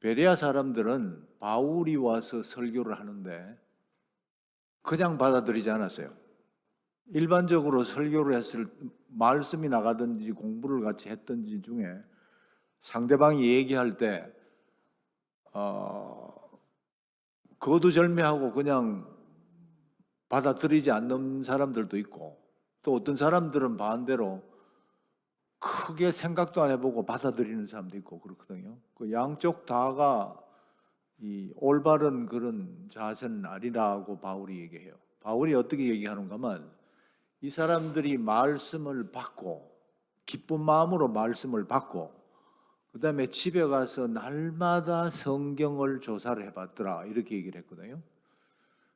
베레아 사람들은 바울이 와서 설교를 하는데 그냥 받아들이지 않았어요. 일반적으로 설교를 했을 말씀이 나가든지 공부를 같이 했든지 중에 상대방이 얘기할 때 거두절미하고 그냥 받아들이지 않는 사람들도 있고, 또 어떤 사람들은 반대로 크게 생각도 안 해보고 받아들이는 사람도 있고 그렇거든요. 그 양쪽 다가 이 올바른 그런 자세는 아니라고 바울이 얘기해요. 바울이 어떻게 얘기하는가 하면 이 사람들이 말씀을 받고 기쁜 마음으로 말씀을 받고 그 다음에 집에 가서 날마다 성경을 조사를 해봤더라 이렇게 얘기를 했거든요.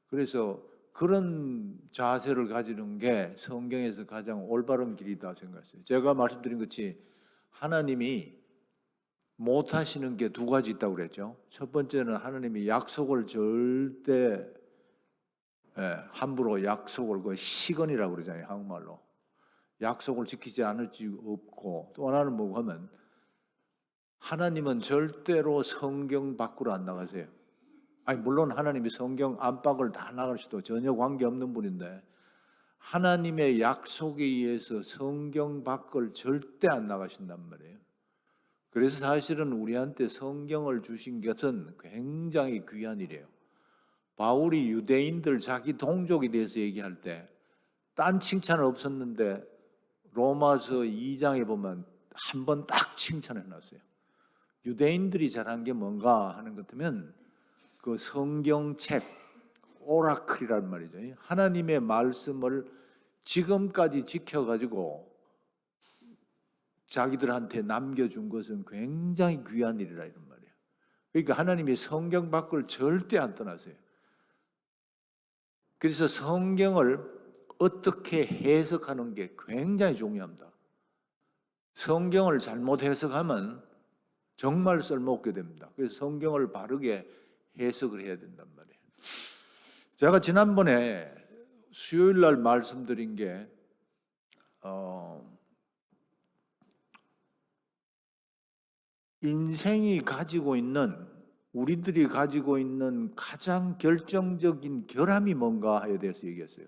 그래서 그런 자세를 가지는 게 성경에서 가장 올바른 길이다 생각했어요. 제가 말씀드린 것이 하나님이 못 하시는 게 두 가지 있다고 그랬죠. 첫 번째는 하나님이 약속을 절대 함부로 약속을 그 시건이라고 그러잖아요. 한국말로. 약속을 지키지 않을 수 없고, 또 하나는 뭐고 하면 하나님은 절대로 성경 밖으로 안 나가세요. 아니 물론 하나님이 성경 안팎을 다 나갈 수도 전혀 관계없는 분인데 하나님의 약속에 의해서 성경 밖을 절대 안 나가신단 말이에요. 그래서 사실은 우리한테 성경을 주신 것은 굉장히 귀한 일이에요. 바울이 유대인들 자기 동족에 대해서 얘기할 때 딴 칭찬은 없었는데 로마서 2장에 보면 한 번 딱 칭찬을 해놨어요. 유대인들이 잘한 게 뭔가 하는 것 같으면 그 성경책, 오라클이란 말이죠. 하나님의 말씀을 지금까지 지켜가지고 자기들한테 남겨준 것은 굉장히 귀한 일이라 이런 말이에요. 그러니까 하나님이 성경 밖을 절대 안 떠나세요. 그래서 성경을 어떻게 해석하는 게 굉장히 중요합니다. 성경을 잘못 해석하면 정말 쓸모없게 됩니다. 그래서 성경을 바르게 해석을 해야 된단 말이에요. 제가 지난번에 수요일 날 말씀드린 게 인생이 가지고 있는 우리들이 가지고 있는 가장 결정적인 결함이 뭔가에 대해서 얘기했어요.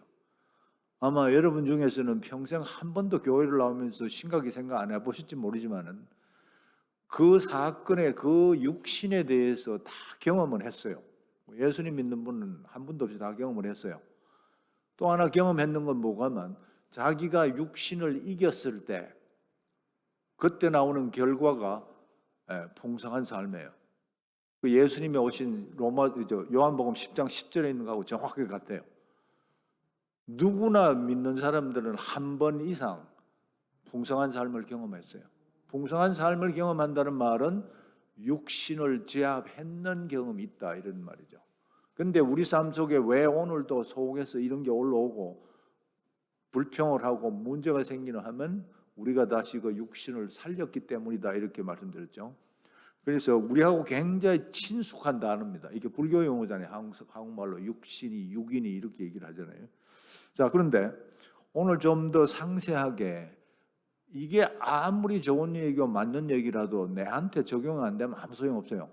아마 여러분 중에서는 평생 한 번도 교회를 나오면서 심각하게 생각 안 해보실지 모르지만은 그 사건의 그 육신에 대해서 다 경험을 했어요. 예수님 믿는 분은 한 분도 없이 다 경험을 했어요. 또 하나 경험했는 건 뭐가 하면 자기가 육신을 이겼을 때 그때 나오는 결과가 풍성한 삶이에요. 그 예수님이 오신 요한복음 10장 10절에 있는 거하고 정확하게 같아요. 누구나 믿는 사람들은 한 번 이상 풍성한 삶을 경험했어요. 풍성한 삶을 경험한다는 말은 육신을 제압했는 경험이 있다 이런 말이죠. 근데 우리 삶 속에 왜 오늘도 속에서 이런 게 올라오고 불평을 하고 문제가 생기나 하면 우리가 다시 그 육신을 살렸기 때문이다 이렇게 말씀드렸죠. 그래서 우리하고 굉장히 친숙한 단어입니다. 이게 불교 용어잖아요. 한국말로 육신이 육인이 이렇게 얘기를 하잖아요. 자, 그런데 오늘 좀 더 상세하게 이게 아무리 좋은 얘기고 맞는 얘기라도 내한테 적용 안 되면 아무 소용 없어요.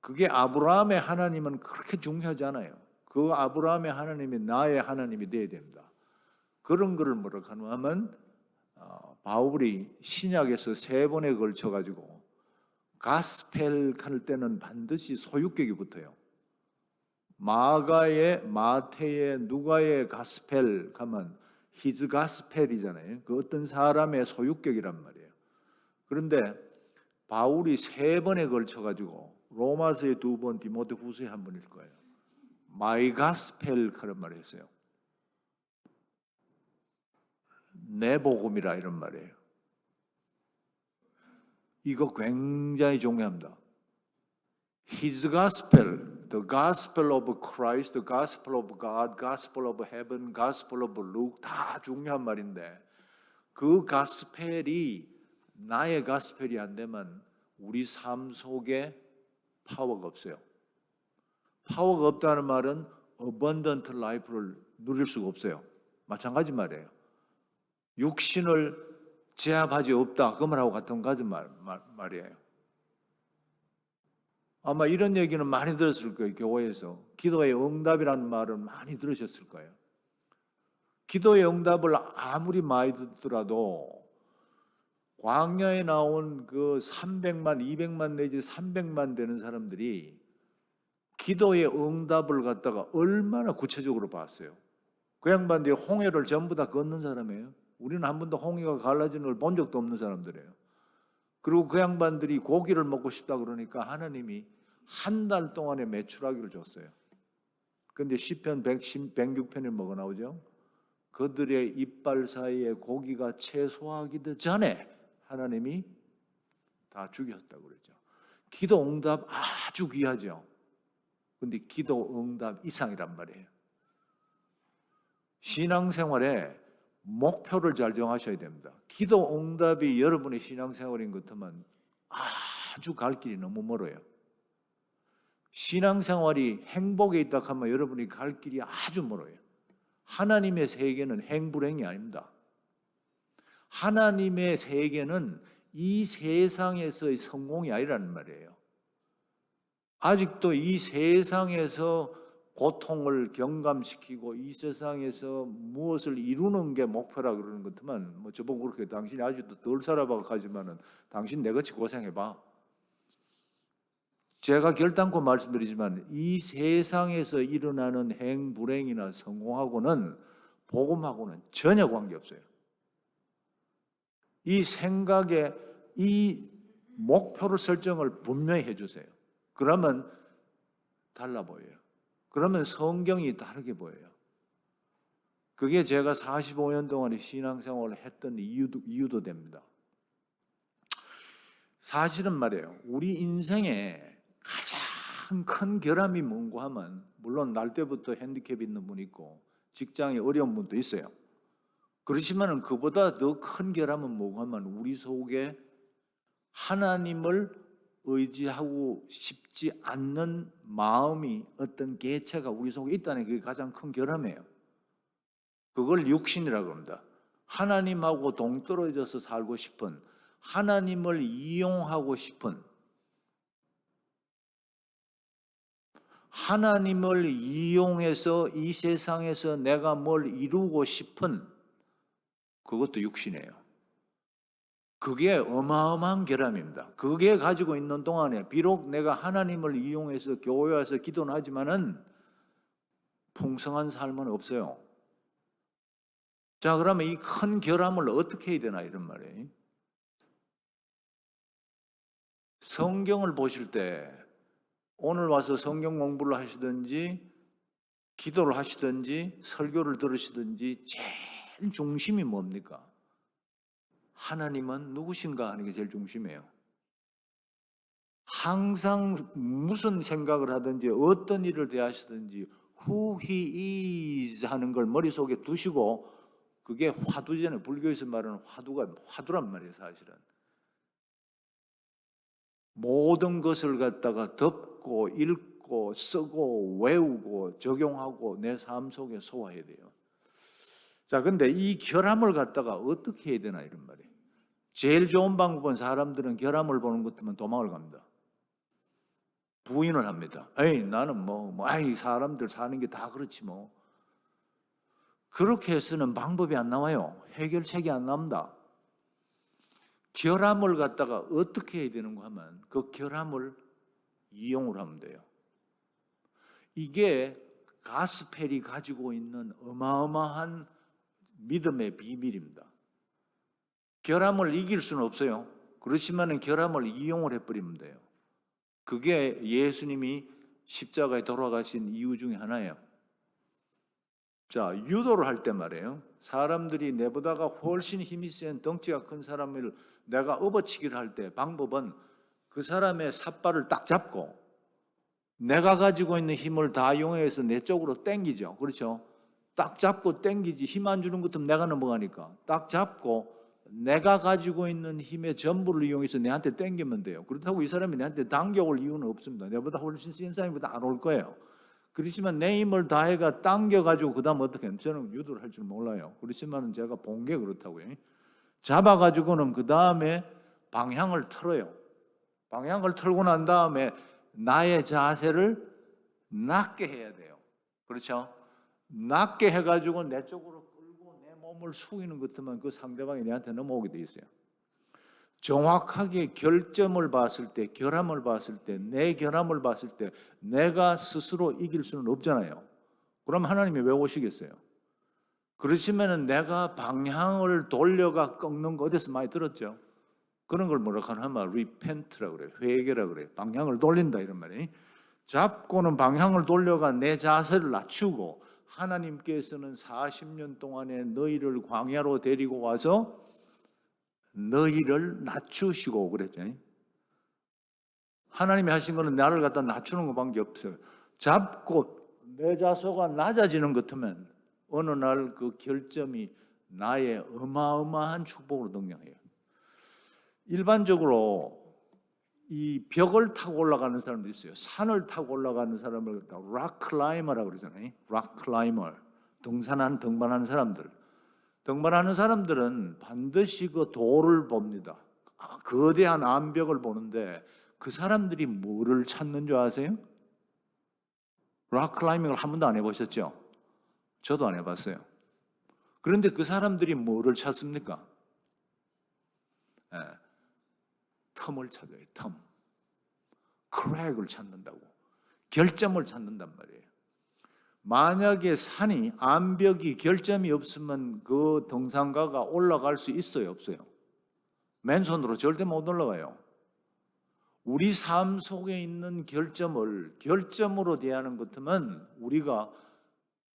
그게 아브라함의 하나님은 그렇게 중요하지 않아요. 그 아브라함의 하나님이 나의 하나님이 되어야 됩니다. 그런 거를 뭐라고 하면 바울이 신약에서 3번에 걸쳐 가지고 가스펠 할 때는 반드시 소유격이 붙어요. 마가의, 마태의, 누가의 가스펠 하면 히즈 가스펠이잖아요. 그 어떤 사람의 소유격이란 말이에요. 그런데 바울이 3번에 걸쳐 가지고 로마서에 2번, 디모데후서에 1번일 거예요. 마이 가스펠 그런 말을 했어요. 내 복음이라 이런 말이에요. 이거 굉장히 중요합니다. His gospel, the gospel of Christ, the gospel of God, gospel of heaven, gospel of Luke 다 중요한 말인데 그 가스펠이 나의 가스펠이 안 되면 우리 삶 속에 파워가 없어요. 파워가 없다는 말은 abundant life를 누릴 수가 없어요. 마찬가지 말이에요. 육신을 제압하지 없다 그 말하고 같은 가지 말이에요. 아마 이런 얘기는 많이 들었을 거예요. 교회에서 기도의 응답이라는 말을 많이 들으셨을 거예요. 기도의 응답을 아무리 많이 듣더라도 광야에 나온 그 300만, 200만 내지 300만 되는 사람들이 기도의 응답을 갖다가 얼마나 구체적으로 봤어요. 그 양반들이 홍해를 전부 다 건넌 사람이에요. 우리는 한 번도 홍해가 갈라지는 걸 본 적도 없는 사람들이에요. 그리고 그 양반들이 고기를 먹고 싶다 그러니까 하나님이 한 달 동안에 메추라기를 줬어요. 그런데 시편 106편에 뭐가 나오죠? 그들의 이빨 사이에 고기가 채소하기도 전에 하나님이 다 죽였다고 그랬죠. 기도 응답 아주 귀하죠. 근데 기도 응답 이상이란 말이에요. 신앙생활에 목표를 잘 정하셔야 됩니다. 기도 응답이 여러분의 신앙생활인 것 같으면 아주 갈 길이 너무 멀어요. 신앙생활이 행복에 있다 하면 여러분이 갈 길이 아주 멀어요. 하나님의 세계는 행불행이 아닙니다. 하나님의 세계는 이 세상에서의 성공이 아니라는 말이에요. 아직도 이 세상에서 고통을 경감시키고 이 세상에서 무엇을 이루는 게 목표라 그러는 것 같으면 뭐 저보고 그렇게 당신이 아직도 덜 살아봐 하지만은 당신 내같이 고생해봐. 제가 결단코 말씀드리지만 이 세상에서 일어나는 행불행이나 성공하고는 복음하고는 전혀 관계없어요. 이 생각에 이 목표를 설정을 분명히 해주세요. 그러면 달라 보여요. 그러면 성경이 다르게 보여요. 그게 제가 45년 동안의 신앙생활을 했던 이유도 됩니다. 사실은 말이에요. 우리 인생에 가장 큰 결함이 뭔가 하면 물론 날 때부터 핸디캡이 있는 분이 있고 직장에 어려운 분도 있어요. 그렇지만 그보다 더 큰 결함은 뭐가 하면 우리 속에 하나님을 의지하고 싶지 않는 마음이 어떤 개체가 우리 속에 있다는 게 가장 큰 결함이에요. 그걸 육신이라고 합니다. 하나님하고 동떨어져서 살고 싶은, 하나님을 이용하고 싶은, 하나님을 이용해서 이 세상에서 내가 뭘 이루고 싶은 그것도 육신이에요. 그게 어마어마한 결함입니다. 그게 가지고 있는 동안에 비록 내가 하나님을 이용해서 교회 와서 기도는 하지만은 풍성한 삶은 없어요. 자, 그러면 이 큰 결함을 어떻게 해야 되나 이런 말이에요. 성경을 보실 때 오늘 와서 성경 공부를 하시든지 기도를 하시든지 설교를 들으시든지 제일 중심이 뭡니까? 하나님은 누구신가 하는 게 제일 중심이에요. 항상 무슨 생각을 하든지 어떤 일을 대하시든지 who he is 하는 걸 머릿속에 두시고 그게 화두잖아요. 불교에서 말하는 화두란 말이에요. 사실은 모든 것을 갖다가 덮고 읽고 쓰고 외우고 적용하고 내 삶 속에 소화해야 돼요. 자, 근데 이 결함을 갖다가 어떻게 해야 되나 이런 말이에요. 제일 좋은 방법은 사람들은 결함을 보는 것 때문에 도망을 갑니다. 부인을 합니다. 에이, 나는 아이, 사람들 사는 게 다 그렇지 뭐. 그렇게 해서는 방법이 안 나와요. 해결책이 안 나옵니다. 결함을 갖다가 어떻게 해야 되는가 하면 그 결함을 이용을 하면 돼요. 이게 가스펠이 가지고 있는 어마어마한 믿음의 비밀입니다. 결함을 이길 수는 없어요. 그렇지만 결함을 이용을 해버리면 돼요. 그게 예수님이 십자가에 돌아가신 이유 중에 하나예요. 자, 유도를 할 때 말이에요. 사람들이 내보다가 훨씬 힘이 센 덩치가 큰 사람을 내가 업어치기를 할 때 방법은 그 사람의 삿발을 딱 잡고 내가 가지고 있는 힘을 다 이용해서 내 쪽으로 당기죠. 그렇죠? 딱 잡고 당기지 힘 안 주는 것도 내가 넘어가니까 딱 잡고 내가 가지고 있는 힘의 전부를 이용해서 내한테 당기면 돼요. 그렇다고 이 사람이 내한테 당겨올 이유는 없습니다. 내보다 훨씬 센 사람보다 안 올 거예요. 그렇지만 내 힘을 다해가 당겨가지고 그 다음 어떻게 해요? 저는 유도를 할 줄 몰라요. 그렇지만 제가 본 게 그렇다고요. 잡아가지고는 그 다음에 방향을 틀어요. 방향을 틀고 난 다음에 나의 자세를 낮게 해야 돼요. 그렇죠? 낮게 해가지고 내 쪽으로 끌고 내 몸을 숙이는 것 같으면 그 상대방이 내한테 넘어오게 돼 있어요. 정확하게 결점을 봤을 때, 결함을 봤을 때, 내 결함을 봤을 때 내가 스스로 이길 수는 없잖아요. 그럼 하나님이 왜 오시겠어요? 그러시면은 내가 방향을 돌려가 꺾는 거 어디서 많이 들었죠? 그런 걸 뭐라고 하면 repent라고 그래요. 회개라고 그래요. 방향을 돌린다 이런 말이에요. 잡고는 방향을 돌려가 내 자세를 낮추고 하나님께서는 40년 동안에 너희를 광야로 데리고 와서 너희를 낮추시고 그랬죠. 하나님이 하신 거는 나를 갖다 낮추는 것밖에 없어요. 잡고 내 자소가 낮아지는 것 같으면 어느 날 그 결점이 나의 어마어마한 축복으로 등장해요. 일반적으로 이 벽을 타고 올라가는 사람도 있어요. 산을 타고 올라가는 사람을 락 클라이머라고 그러잖아요. 락 클라이머, 등반하는 사람들. 등반하는 사람들은 반드시 그 돌을 봅니다. 거대한 암벽을 보는데 그 사람들이 뭐를 찾는 줄 아세요? 락 클라이밍을 한 번도 안 해보셨죠? 저도 안 해봤어요. 그런데 그 사람들이 뭐를 찾습니까? 예, 텀을 찾아요. 텀. 크랙을 찾는다고. 결점을 찾는단 말이에요. 만약에 산이 암벽이 결점이 없으면 그 등산가가 올라갈 수 있어요, 없어요? 맨손으로 절대 못 올라가요. 우리 삶 속에 있는 결점을 결점으로 대하는 것 같으면 우리가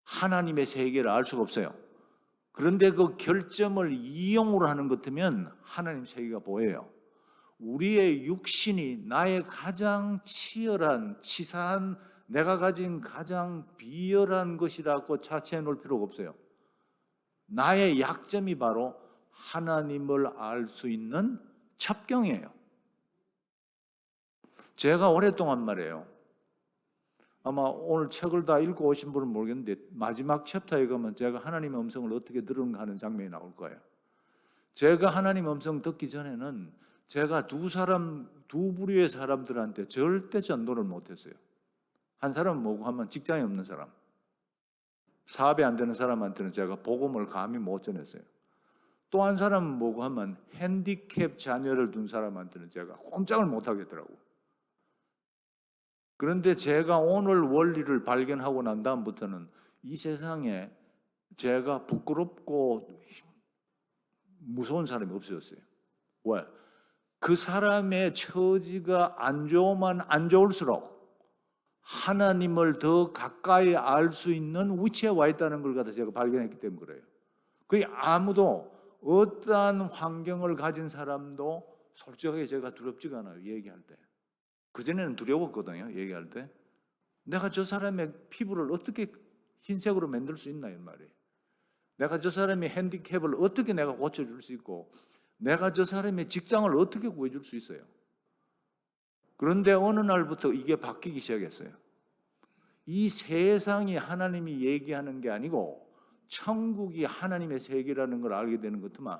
하나님의 세계를 알 수가 없어요. 그런데 그 결점을 이용으로 하는 것 같으면 하나님 세계가 보여요. 우리의 육신이 나의 가장 치열한 치사한 내가 가진 가장 비열한 것이라고 자체해 놓을 필요가 없어요. 나의 약점이 바로 하나님을 알 수 있는 첩경이에요. 제가 오랫동안 말이에요. 아마 오늘 책을 다 읽고 오신 분은 모르겠는데 마지막 챕터에 가면 제가 하나님의 음성을 어떻게 들은가 하는 장면이 나올 거예요. 제가 하나님 음성 듣기 전에는 제가 두 부류의 사람들한테 절대 전도를 못했어요. 한 사람은 뭐고 하면 직장이 없는 사람, 사업이 안 되는 사람한테는 제가 복음을 감히 못 전했어요. 또 한 사람은 뭐고 하면 핸디캡 자녀를 둔 사람한테는 제가 꼼짝을 못 하겠더라고요. 그런데 제가 오늘 원리를 발견하고 난 다음부터는 이 세상에 제가 부끄럽고 무서운 사람이 없어졌어요. 왜? 그 사람의 처지가 안 좋으면 안 좋을수록 하나님을 더 가까이 알 수 있는 위치에 와 있다는 걸 갖다 제가 발견했기 때문에 그래요. 거의 아무도 어떠한 환경을 가진 사람도 솔직하게 제가 두렵지가 않아요. 얘기할 때. 그전에는 두려웠거든요. 얘기할 때. 내가 저 사람의 피부를 어떻게 흰색으로 만들 수 있나 이 말이에요. 내가 저 사람의 핸디캡을 어떻게 내가 고쳐줄 수 있고 내가 저 사람의 직장을 어떻게 구해줄 수 있어요. 그런데 어느 날부터 이게 바뀌기 시작했어요. 이 세상이 하나님이 얘기하는 게 아니고 천국이 하나님의 세계라는 걸 알게 되는 것 같으면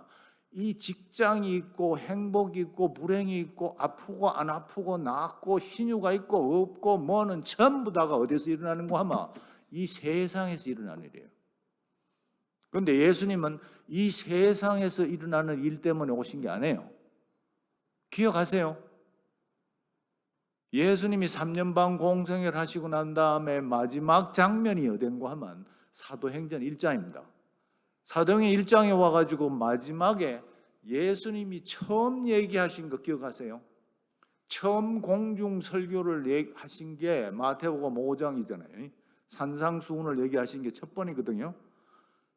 이 직장이 있고 행복이 있고 불행이 있고 아프고 안 아프고 낫고 희유가 있고 없고 뭐는 전부 다가 어디서 일어나는 거 하면 이 세상에서 일어나는 일이에요. 그런데 예수님은 이 세상에서 일어나는 일 때문에 오신 게 아니에요. 기억하세요? 예수님이 3년 반 공생을 하시고 난 다음에 마지막 장면이 어딘가 하면 사도행전 1장입니다. 사도행전 1장에 와가지고 마지막에 예수님이 처음 얘기하신 거 기억하세요? 처음 공중 설교를 하신 게 마태복음 5장이잖아요. 산상수훈을 얘기하신 게 첫 번이거든요.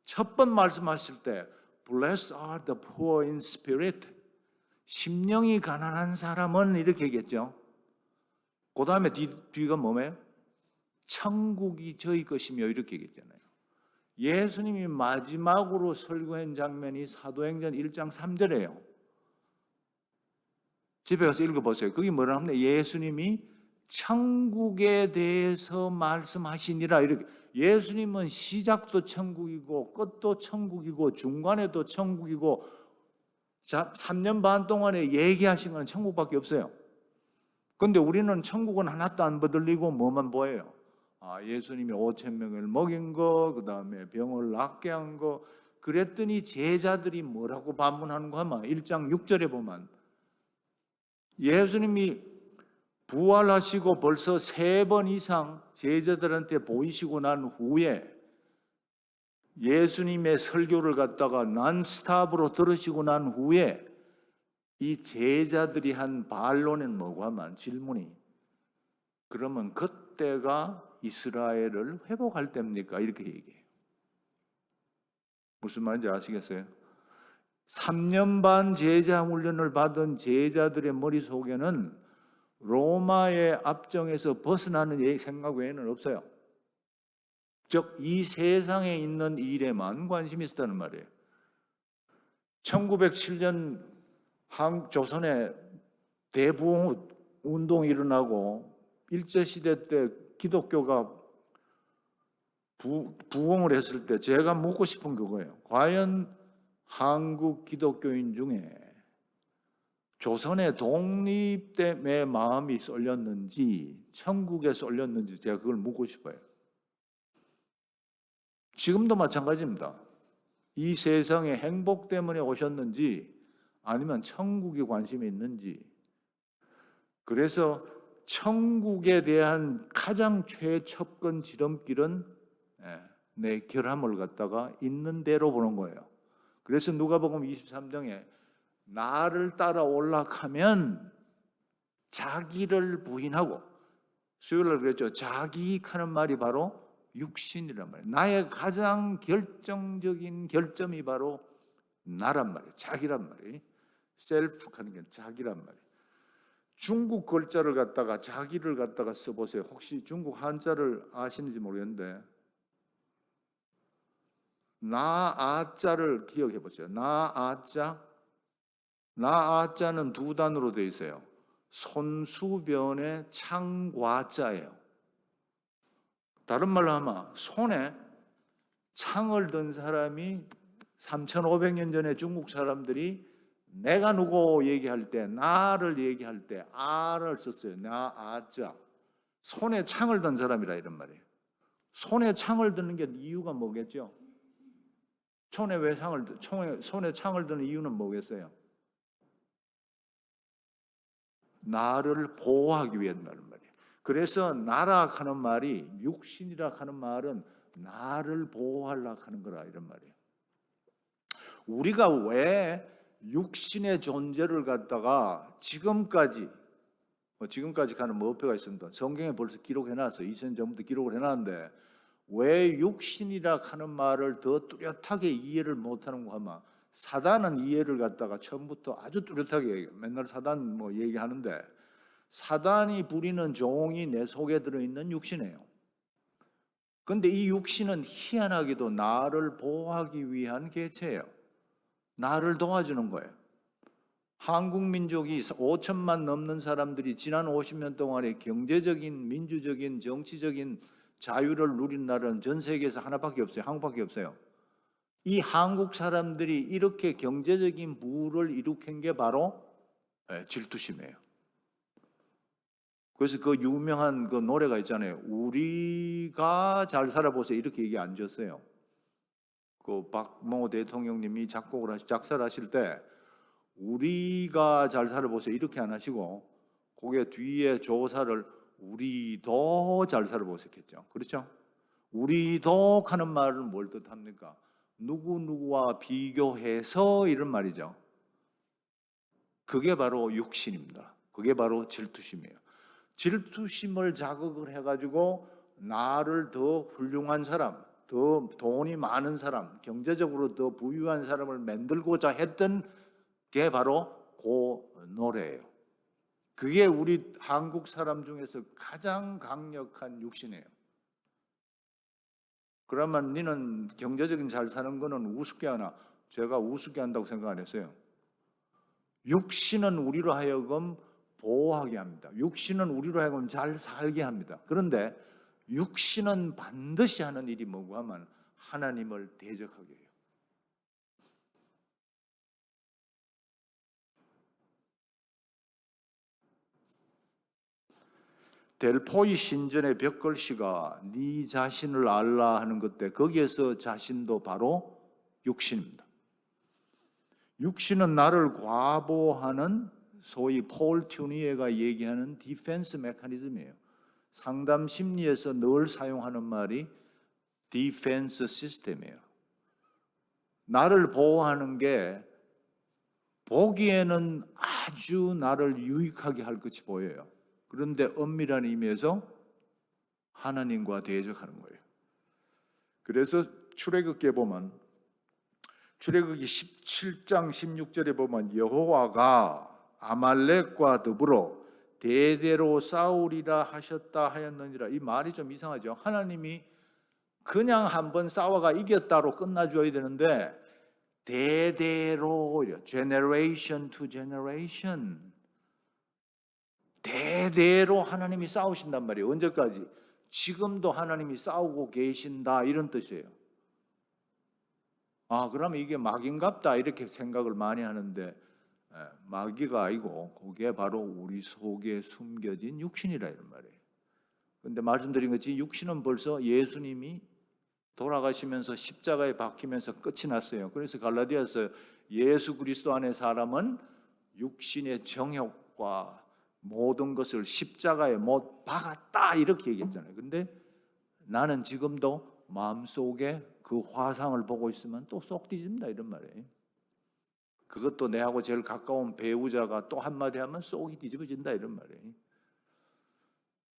첫 번 말씀하실 때 Blessed are the poor in spirit. 심령이 가난한 사람은 이렇게 얘기했죠. 그 다음에 뒤가 뭐예요? 천국이 저희 것이며 이렇게 얘기했잖아요. 예수님이 마지막으로 설교한 장면이 사도행전 1장 3절이에요. 집에 가서 읽어보세요. 그게 뭐라 하면 예수님이 천국에 대해서 말씀하시니라 이렇게. 예수님은 시작도 천국이고 끝도 천국이고 중간에도 천국이고 3년 반 동안에 얘기하신 건 천국밖에 없어요. 근데 우리는 천국은 하나도 안 거들리고 뭐만 보여요? 예수님이 5천 명을 먹인 거, 그 다음에 병을 낫게 한 거. 그랬더니 제자들이 뭐라고 반문하는 거 하면 1장 6절에 보면 예수님이 부활하시고 벌써 3번 이상 제자들한테 보이시고 난 후에 예수님의 설교를 갖다가 난스탑으로 들으시고 난 후에 이 제자들이 한 반론은 뭐고 하면 질문이, 그러면 그때가 이스라엘을 회복할 때입니까? 이렇게 얘기해요. 무슨 말인지 아시겠어요? 3년 반 제자 훈련을 받은 제자들의 머릿속에는 로마의 압정에서 벗어나는 생각 외에는 없어요. 즉 이 세상에 있는 일에만 관심이 있었다는 말이에요. 1907년 조선에 대부흥 운동이 일어나고 일제시대 때 기독교가 부흥을 했을 때 제가 묻고 싶은 그거예요. 과연 한국 기독교인 중에 조선의 독립됨에 마음이 쏠렸는지 천국에 쏠렸는지 제가 그걸 묻고 싶어요. 지금도 마찬가지입니다. 이 세상의 행복 때문에 오셨는지 아니면 천국에 관심이 있는지. 그래서 천국에 대한 가장 최첩근 지름길은 내 결함을 갖다가 있는 대로 보는 거예요. 그래서 누가복음 23장에 나를 따라 올라가면 자기를 부인하고, 수요일날 그랬죠. 자기익하는 말이 바로 육신이란 말이에요. 나의 가장 결정적인 결점이 바로 나란 말이에요. 자기란 말이에요. 셀프 하는 게 자기란 말이에요. 중국 글자를 갖다가 자기를 갖다가 써보세요. 혹시 중국 한자를 아시는지 모르겠는데 나아자를 기억해 보세요. 나아자. 나아자는 두 단어로 되어 있어요. 손수변의 창과자예요. 다른 말로 하면 손에 창을 든 사람이 3,500년 전에 중국 사람들이 내가 누구 얘기할 때, 나를 얘기할 때 아를 썼어요. 나아자. 손에 창을 든 사람이라 이런 말이에요. 손에 창을 드는 게 이유가 뭐겠죠? 손에 창을 드는 이유는 뭐겠어요? 나를 보호하기 위해서라는 말이에요. 그래서 나라 하는 말이, 육신이라 하는 말은 나를 보호하려 하는 거라 이런 말이에요. 우리가 왜 육신의 존재를 갖다가 지금까지 가는 어폐가 있습니다. 성경에 벌써 기록해놨어요. 2000년 전부터 기록을 해놨는데 왜 육신이라 하는 말을 더 뚜렷하게 이해를 못하는가 하면 사단은 이해를 갖다가 처음부터 아주 뚜렷하게 얘기해요. 맨날 사단 얘기하는데 사단이 부리는 종이 내 속에 들어있는 육신이에요. 근데 이 육신은 희한하게도 나를 보호하기 위한 개체예요. 나를 도와주는 거예요. 한국 민족이 5천만 넘는 사람들이 지난 50년 동안에 경제적인, 민주적인, 정치적인 자유를 누린 나라는 전 세계에서 하나밖에 없어요. 한국밖에 없어요. 이 한국 사람들이 이렇게 경제적인 부를 일으킨 게 바로 질투심이에요. 그래서 그 유명한 그 노래가 있잖아요. 우리가 잘 살아보세요. 이렇게 얘기 안 줬어요. 그 박모 대통령님이 작사를 하실 때 우리가 잘 살아보세요. 이렇게 안 하시고 거기에 뒤에 조사를 우리도 잘 살아보세요 했죠. 그렇죠? 우리도 하는 말은 뭘 뜻합니까? 누구누구와 비교해서 이런 말이죠. 그게 바로 육신입니다. 그게 바로 질투심이에요. 질투심을 자극을 해가지고 나를 더 훌륭한 사람, 더 돈이 많은 사람, 경제적으로 더 부유한 사람을 만들고자 했던 게 바로 그 노래예요. 그게 우리 한국 사람 중에서 가장 강력한 육신이에요. 그러면 니는 경제적인 잘 사는 거는 우습게 하나? 제가 우습게 한다고 생각 안 했어요. 육신은 우리로 하여금 보호하게 합니다. 육신은 우리로 하여금 잘 살게 합니다. 그런데 육신은 반드시 하는 일이 뭐고 하면 하나님을 대적하게 해요. 델포이 신전의 벽글씨가 네 자신을 알라 하는 것 때 거기에서 자신도 바로 육신입니다. 육신은 나를 과보하는 소위 폴 튜니에가 얘기하는 디펜스 메커니즘이에요. 상담 심리에서 늘 사용하는 말이 디펜스 시스템이에요. 나를 보호하는 게 보기에는 아주 나를 유익하게 할 것이 보여요. 그런데 엄밀한 의미에서 하나님과 대적하는 거예요. 그래서 출애굽기에 보면 출애굽기 17장 16절에 보면 여호와가 아말렉과 더불어 대대로 싸우리라 하셨다 하였느니라. 이 말이 좀 이상하죠. 하나님이 그냥 한번 싸워가 이겼다로 끝나줘야 되는데 대대로, generation to generation, 대대로 하나님이 싸우신단 말이에요. 언제까지? 지금도 하나님이 싸우고 계신다, 이런 뜻이에요. 그러면 이게 마귀인갑다 이렇게 생각을 많이 하는데 마귀가 아니고 그게 바로 우리 속에 숨겨진 육신이라 이런 말이에요. 근데 말씀드린 것이 육신은 벌써 예수님이 돌아가시면서 십자가에 박히면서 끝이 났어요. 그래서 갈라디아서 예수 그리스도 안에 사람은 육신의 정욕과 모든 것을 십자가에 못 박았다 이렇게 얘기했잖아요. 근데 나는 지금도 마음속에 그 화상을 보고 있으면 또 쏙 뒤집니다 이런 말이에요. 그것도 내하고 제일 가까운 배우자가 또 한마디 하면 쏙이 뒤집어진다 이런 말이에요.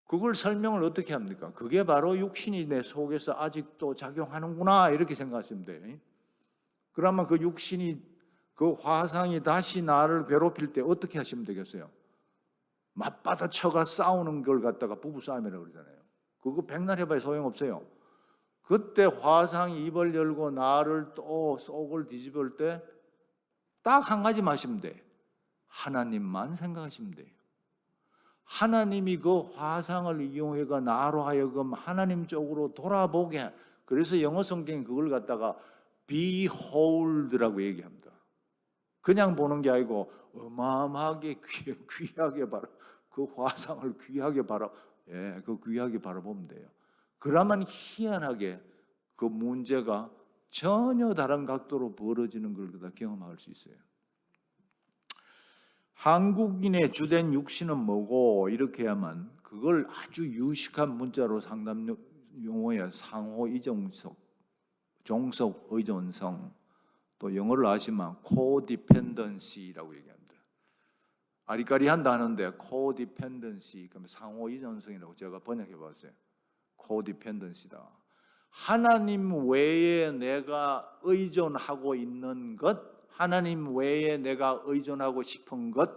그걸 설명을 어떻게 합니까? 그게 바로 육신이 내 속에서 아직도 작용하는구나 이렇게 생각하시면 돼요. 그러면 그 육신이 그 화상이 다시 나를 괴롭힐 때 어떻게 하시면 되겠어요? 맞받아 쳐가 싸우는 걸 갖다가 부부싸움이라고 그러잖아요. 그거 백날 해봐야 소용없어요. 그때 화상이 입을 열고 나를 또 속을 뒤집을 때 딱 한 가지 마시면 돼. 하나님만 생각하시면 돼요. 하나님이 그 화상을 이용해가 나로 하여금 하나님 쪽으로 돌아보게. 그래서 영어 성경이 그걸 갖다가 behold라고 얘기합니다. 그냥 보는 게 아니고 어마어마하게 귀하게 바라, 그 화상을 귀하게 그 귀하게 바라보면 돼요. 그러면 희한하게 그 문제가 전혀 다른 각도로 벌어지는 걸 다 경험할 수 있어요. 한국인의 주된 육신은 뭐고 이렇게 하면 그걸 아주 유식한 문자로 상담 용어에 상호 이종석, 종속 의존성, 또 영어를 아시면 codependency라고 얘기합니다. 아리까리한다 하는데 codependency, 그러면 상호 의존성이라고 제가 번역해 봤어요. codependency다. 하나님 외에 내가 의존하고 있는 것, 하나님 외에 내가 의존하고 싶은 것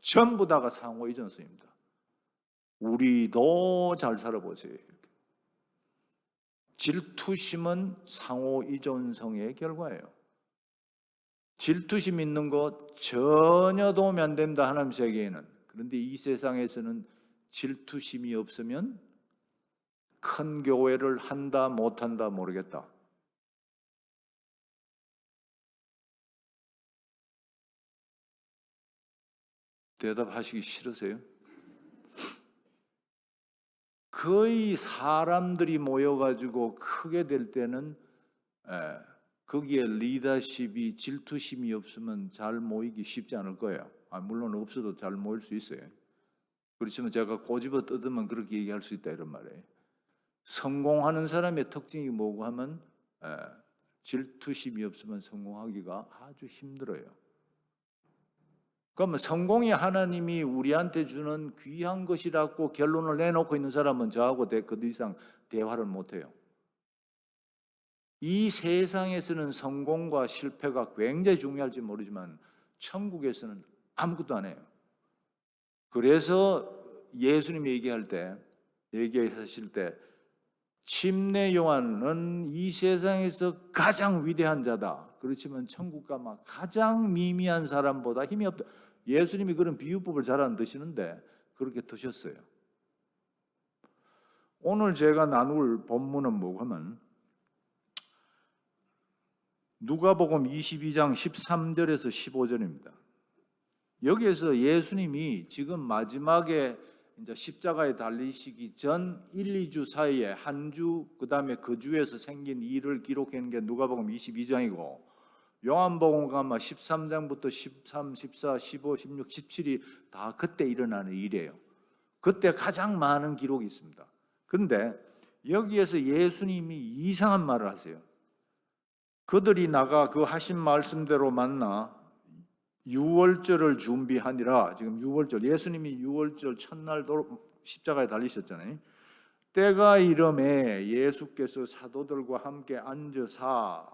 전부 다가 상호 의존성입니다. 우리도 잘 살아보세요. 질투심은 상호 의존성의 결과예요. 질투심 있는 것 전혀 도움이 안 됩니다. 하나님 세계에는. 그런데 이 세상에서는 질투심이 없으면 큰 교회를 한다 못한다 모르겠다. 대답하시기 싫으세요? 거의 사람들이 모여가지고 크게 될 때는 거기에 리더십이 질투심이 없으면 잘 모이기 쉽지 않을 거예요. 물론 없어도 잘 모일 수 있어요. 그렇지만 제가 꼬집어 뜯으면 그렇게 얘기할 수 있다 이런 말이에요. 성공하는 사람의 특징이 뭐고 하면 질투심이 없으면 성공하기가 아주 힘들어요. 그러면 성공이 하나님이 우리한테 주는 귀한 것이라고 결론을 내놓고 있는 사람은 저하고 그 이상 대화를 못해요. 이 세상에서는 성공과 실패가 굉장히 중요할지 모르지만 천국에서는 아무것도 안 해요. 그래서 예수님이 얘기하실 때 침례 요한은 이 세상에서 가장 위대한 자다. 그렇지만 천국 가면 가장 미미한 사람보다 힘이 없다. 예수님이 그런 비유법을 잘 안 드시는데 그렇게 드셨어요. 오늘 제가 나눌 본문은 뭐고 하면 누가복음 22장 13절에서 15절입니다. 여기에서 예수님이 지금 마지막에 이제 십자가에 달리시기 전 1, 2주 사이에 한 주, 그다음에 그 주에서 생긴 일을 기록한 게 누가복음 22장이고 요한복음 아마 13장부터 13, 14, 15, 16, 17이 다 그때 일어나는 일이에요. 그때 가장 많은 기록이 있습니다. 그런데 여기에서 예수님이 이상한 말을 하세요. 그들이 나가 그 하신 말씀대로 만나 유월절을 준비하니라. 지금 유월절, 예수님이 유월절 첫날 십자가에 달리셨잖아요. 때가 이름에 예수께서 사도들과 함께 앉으사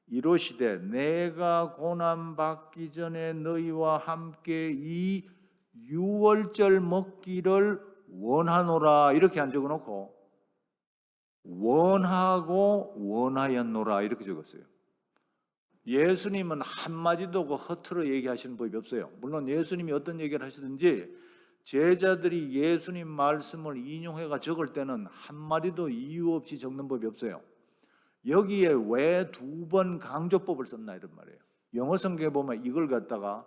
이르시되 내가 고난 받기 전에 너희와 함께 이 유월절 먹기를 원하노라. 이렇게 안 적어놓고 원하고 원하였노라 이렇게 적었어요. 예수님은 한마디도 허투루 얘기하시는 법이 없어요. 물론 예수님이 어떤 얘기를 하시든지 제자들이 예수님 말씀을 인용해가 적을 때는 한마디도 이유 없이 적는 법이 없어요. 여기에 왜 2번 강조법을 썼나 이런 말이에요. 영어 성경에 보면 이걸 갖다가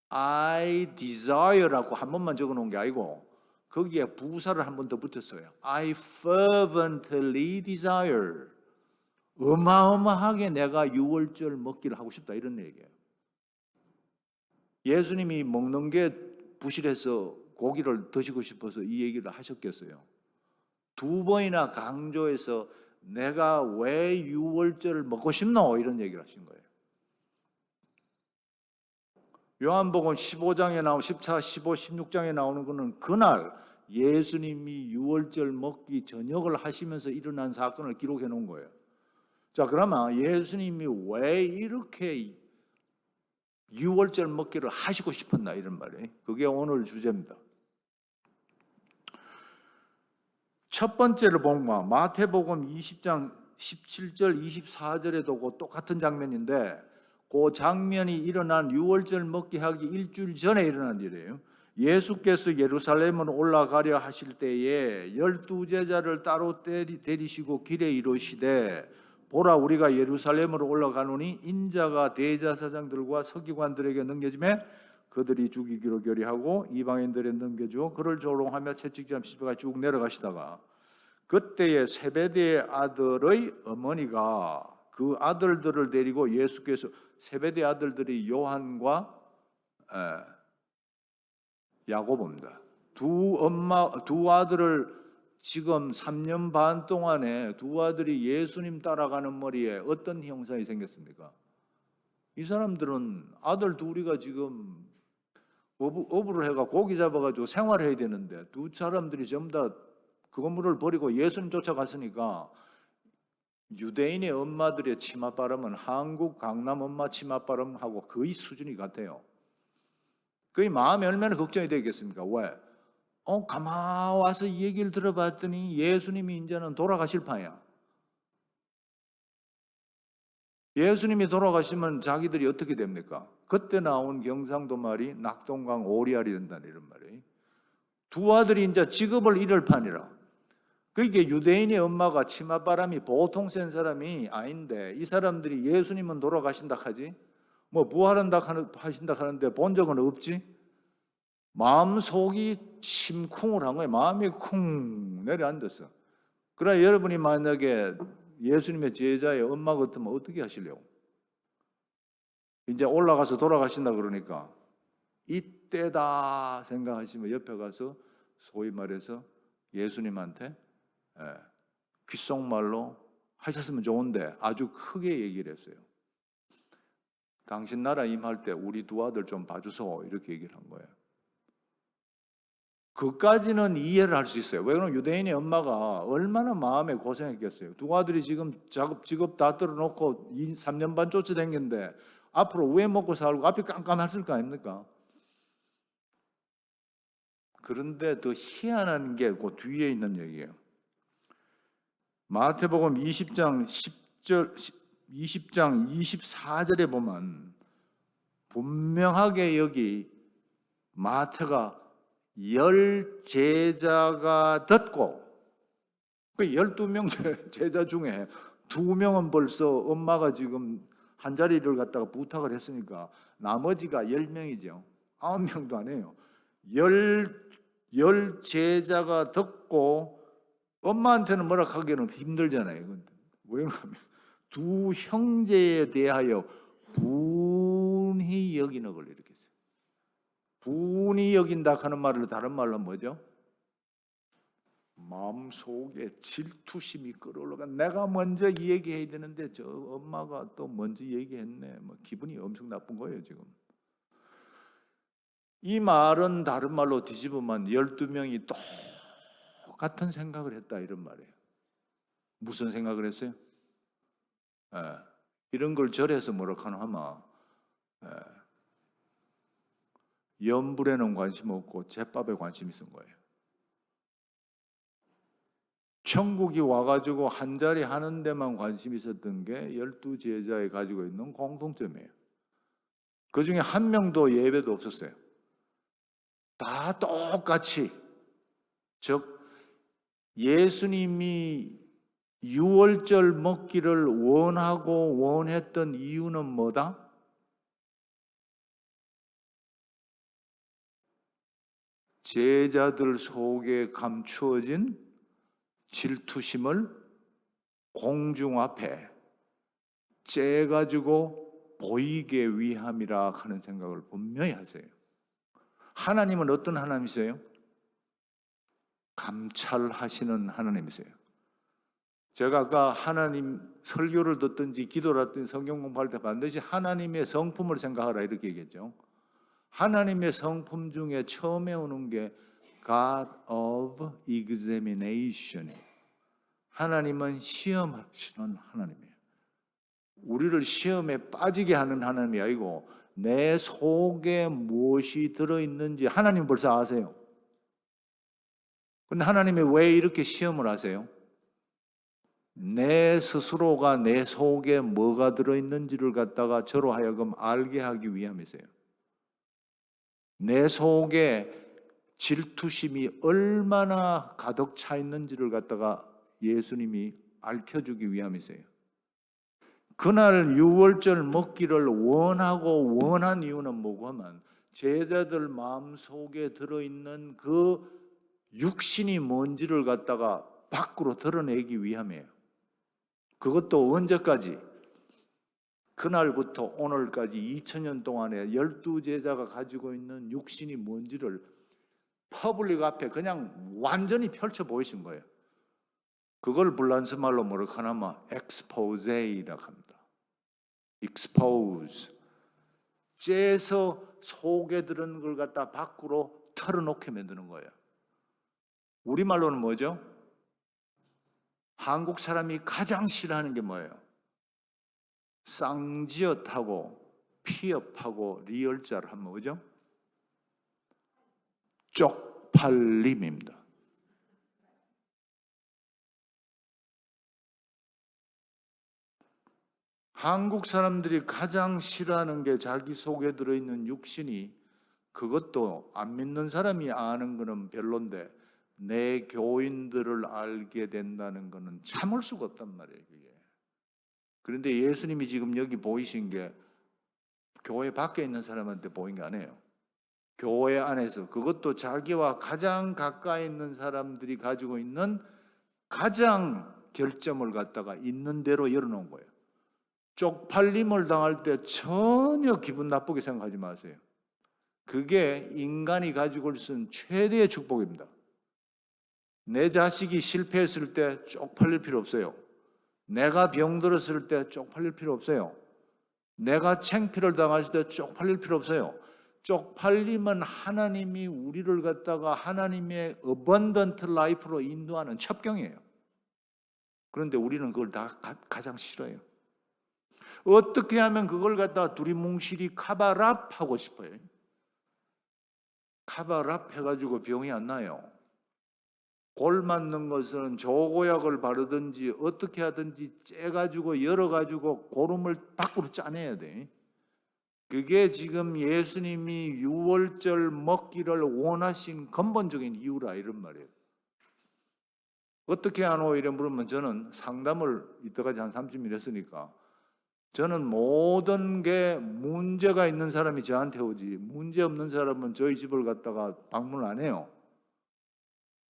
I desire라고 한 번만 적어놓은 게 아니고 거기에 부사를 한 번 더 붙였어요. I fervently desire. 어마어마하게 내가 유월절 먹기를 하고 싶다 이런 얘기예요. 예수님이 먹는 게 부실해서 고기를 드시고 싶어서 이 얘기를 하셨겠어요. 2번이나 강조해서 내가 왜 유월절을 먹고 싶노 이런 얘기를 하신 거예요. 요한복음 15장에 나오고 14, 15, 16장에 나오는 거는 그날 예수님이 유월절 먹기 저녁을 하시면서 일어난 사건을 기록해 놓은 거예요. 자, 그러면 예수님이 왜 이렇게 유월절 먹기를 하시고 싶었나 이런 말이에요. 그게 오늘 주제입니다. 첫 번째를 보면 마태복음 20장 17절 24절에도 그 똑같은 장면인데 그 장면이 일어난 유월절 먹기 하기 일주일 전에 일어난 일이에요. 예수께서 예루살렘으로 올라가려 하실 때에 12제자를 따로 데리시고 길에 이르시되 보라 우리가 예루살렘으로 올라가노니 인자가 대제사장들과 서기관들에게 넘겨지매 그들이 죽이기로 결의하고 이방인들에 넘겨주어 그를 조롱하며 채찍질하며 십자가에 쭉 내려가시다가 그때에 세베대의 아들의 어머니가 그 아들들을 데리고 예수께서 세베대 아들들이 요한과 야고보입니다. 두 아들을 지금 3년 반 동안에 두 아들이 예수님 따라가는 머리에 어떤 형상이 생겼습니까? 이 사람들은 아들 둘이가 지금 어부를 해가 고기 잡아가지고 생활해야 되는데 두 사람들이 전부 다 그 건물을 버리고 예수님 쫓아갔으니까 유대인의 엄마들의 치맛바람은 한국 강남 엄마 치맛바람하고 거의 수준이 같아요. 그의 마음이 얼마나 걱정이 되겠습니까? 왜? 가만 와서 이 얘기를 들어봤더니 예수님이 이제는 돌아가실 판이야. 예수님이 돌아가시면 자기들이 어떻게 됩니까? 그때 나온 경상도 말이 낙동강 오리알이 된다는 이런 말이에요. 두 아들이 이제 직업을 잃을 판이라. 그게 유대인의 엄마가 치맛바람이 보통 센 사람이 아닌데 이 사람들이 예수님은 돌아가신다 하지 뭐 부활한다 하신다 하는데 본 적은 없지. 마음속이 심쿵을 한 거예요. 마음이 쿵 내려앉았어. 그러나 여러분이 만약에 예수님의 제자의 엄마 같으면 어떻게 하시려고? 이제 올라가서 돌아가신다 그러니까 이때다 생각하시면 옆에 가서 소위 말해서 예수님한테 귓속말로 하셨으면 좋은데 아주 크게 얘기를 했어요. 당신 나라 임할 때 우리 두 아들 좀 봐주소 이렇게 얘기를 한 거예요. 그까지는 이해를 할 수 있어요. 왜 그러면 유대인의 엄마가 얼마나 마음에 고생했겠어요. 두 아들이 지금 직업 다 떨어놓고 3년 반 쫓아다녔는데 앞으로 우애 먹고 살고 앞이 깜깜했을 거 아닙니까? 그런데 더 희한한 게 그 뒤에 있는 얘기예요. 마태복음 20장 24절에 보면 분명하게 여기 마태가 10제자가 듣고 그 12명 제자 중에 2명은 벌써 엄마가 지금 한 자리를 갖다가 부탁을 했으니까 나머지가 10명이죠. 9명도 안 해요. 열 제자가 듣고 엄마한테는 뭐라 하기는 힘들잖아요. 왜 그러냐면 두 형제에 대하여 분히 여기는 이렇게 했어요. 분히 여긴다 하는 말을 다른 말로 뭐죠? 마음속에 질투심이 끌어올라가 내가 먼저 얘기해야 되는데 저 엄마가 또 먼저 얘기했네. 뭐 기분이 엄청 나쁜 거예요 지금. 이 말은 다른 말로 뒤집으면 12명이 똑같은 생각을 했다 이런 말이에요. 무슨 생각을 했어요? 이런 걸 절에서 뭐라고 하면 연불에는 관심 없고 제밥에 관심 있은 거예요. 천국이 와가지고 한 자리 하는 데만 관심이 있었던 게 12제자에 가지고 있는 공통점이에요. 그 중에 한 명도 예배도 없었어요. 다 똑같이, 즉 예수님이 유월절 먹기를 원하고 원했던 이유는 뭐다? 제자들 속에 감추어진 질투심을 공중 앞에 째가지고 보이게 위함이라 하는 생각을 분명히 하세요. 하나님은 어떤 하나님이세요? 감찰하시는 하나님이세요. 제가 아까 하나님 설교를 듣든지 기도를 하든지 성경 공부할 때 반드시 하나님의 성품을 생각하라 이렇게 얘기했죠. 하나님의 성품 중에 처음에 오는 게 God of examination. 하나님은 시험하시는 하나님이에요. 우리를 시험에 빠지게 하는 하나님이 아니고 내 속에 무엇이 들어있는지 하나님 벌써 아세요. 근데 하나님이 왜 이렇게 시험을 하세요? 내 스스로가 내 속에 뭐가 들어있는지를 갖다가 저로 하여금 알게 하기 위함이세요. 내 속에 질투심이 얼마나 가득 차 있는지를 갖다가 예수님이 알려주기 위함이세요. 그날 유월절 먹기를 원하고 원한 이유는 뭐고 하면 제자들 마음속에 들어있는 그 육신이 뭔지를 갖다가 밖으로 드러내기 위함이에요. 그것도 언제까지? 그날부터 오늘까지 2000년 동안에 12제자가 가지고 있는 육신이 뭔지를 퍼블릭 앞에 그냥 완전히 펼쳐 보이신 거예요. 그걸 불란스 말로 뭐라고 하냐면 expose,라고 합니다. expose. 째서 속에 들은 걸 갖다 밖으로 털어놓게 만드는 거예요. 우리말로는 뭐죠? 한국 사람이 가장 싫어하는 게 뭐예요? 쌍지읒하고 피업하고 리얼자를 하면 뭐죠? 쪽팔림입니다. 한국 사람들이 가장 싫어하는 게 자기 속에 들어있는 육신이, 그것도 안 믿는 사람이 아는 거는 별론데 내 교인들을 알게 된다는 거는 참을 수가 없단 말이에요. 그게. 그런데 예수님이 지금 여기 보이신 게 교회 밖에 있는 사람한테 보인 게 아니에요. 교회 안에서, 그것도 자기와 가장 가까이 있는 사람들이 가지고 있는 가장 결점을 갖다가 있는 대로 열어놓은 거예요. 쪽팔림을 당할 때 전혀 기분 나쁘게 생각하지 마세요. 그게 인간이 가지고 있는 최대의 축복입니다. 내 자식이 실패했을 때 쪽팔릴 필요 없어요. 내가 병들었을 때 쪽팔릴 필요 없어요. 내가 창피를 당했을 때 쪽팔릴 필요 없어요. 쪽팔림은 하나님이 우리를 갖다가 하나님의 abundant life로 인도하는 첩경이에요. 그런데 우리는 그걸 다 가장 싫어해요. 어떻게 하면 그걸 갖다가 두리뭉실이 카바랍 하고 싶어요. 카바랍 해가지고 병이 안 나요. 골 맞는 것은 조고약을 바르든지 어떻게 하든지 째가지고 열어가지고 고름을 밖으로 짜내야 돼. 그게 지금 예수님이 유월절 먹기를 원하신 근본적인 이유라 이런 말이에요. 어떻게 하노? 이래 물으면 저는 상담을 이때까지 한 30년 했으니까 저는 모든 게 문제가 있는 사람이 저한테 오지 문제 없는 사람은 저희 집을 갔다가 방문을 안 해요.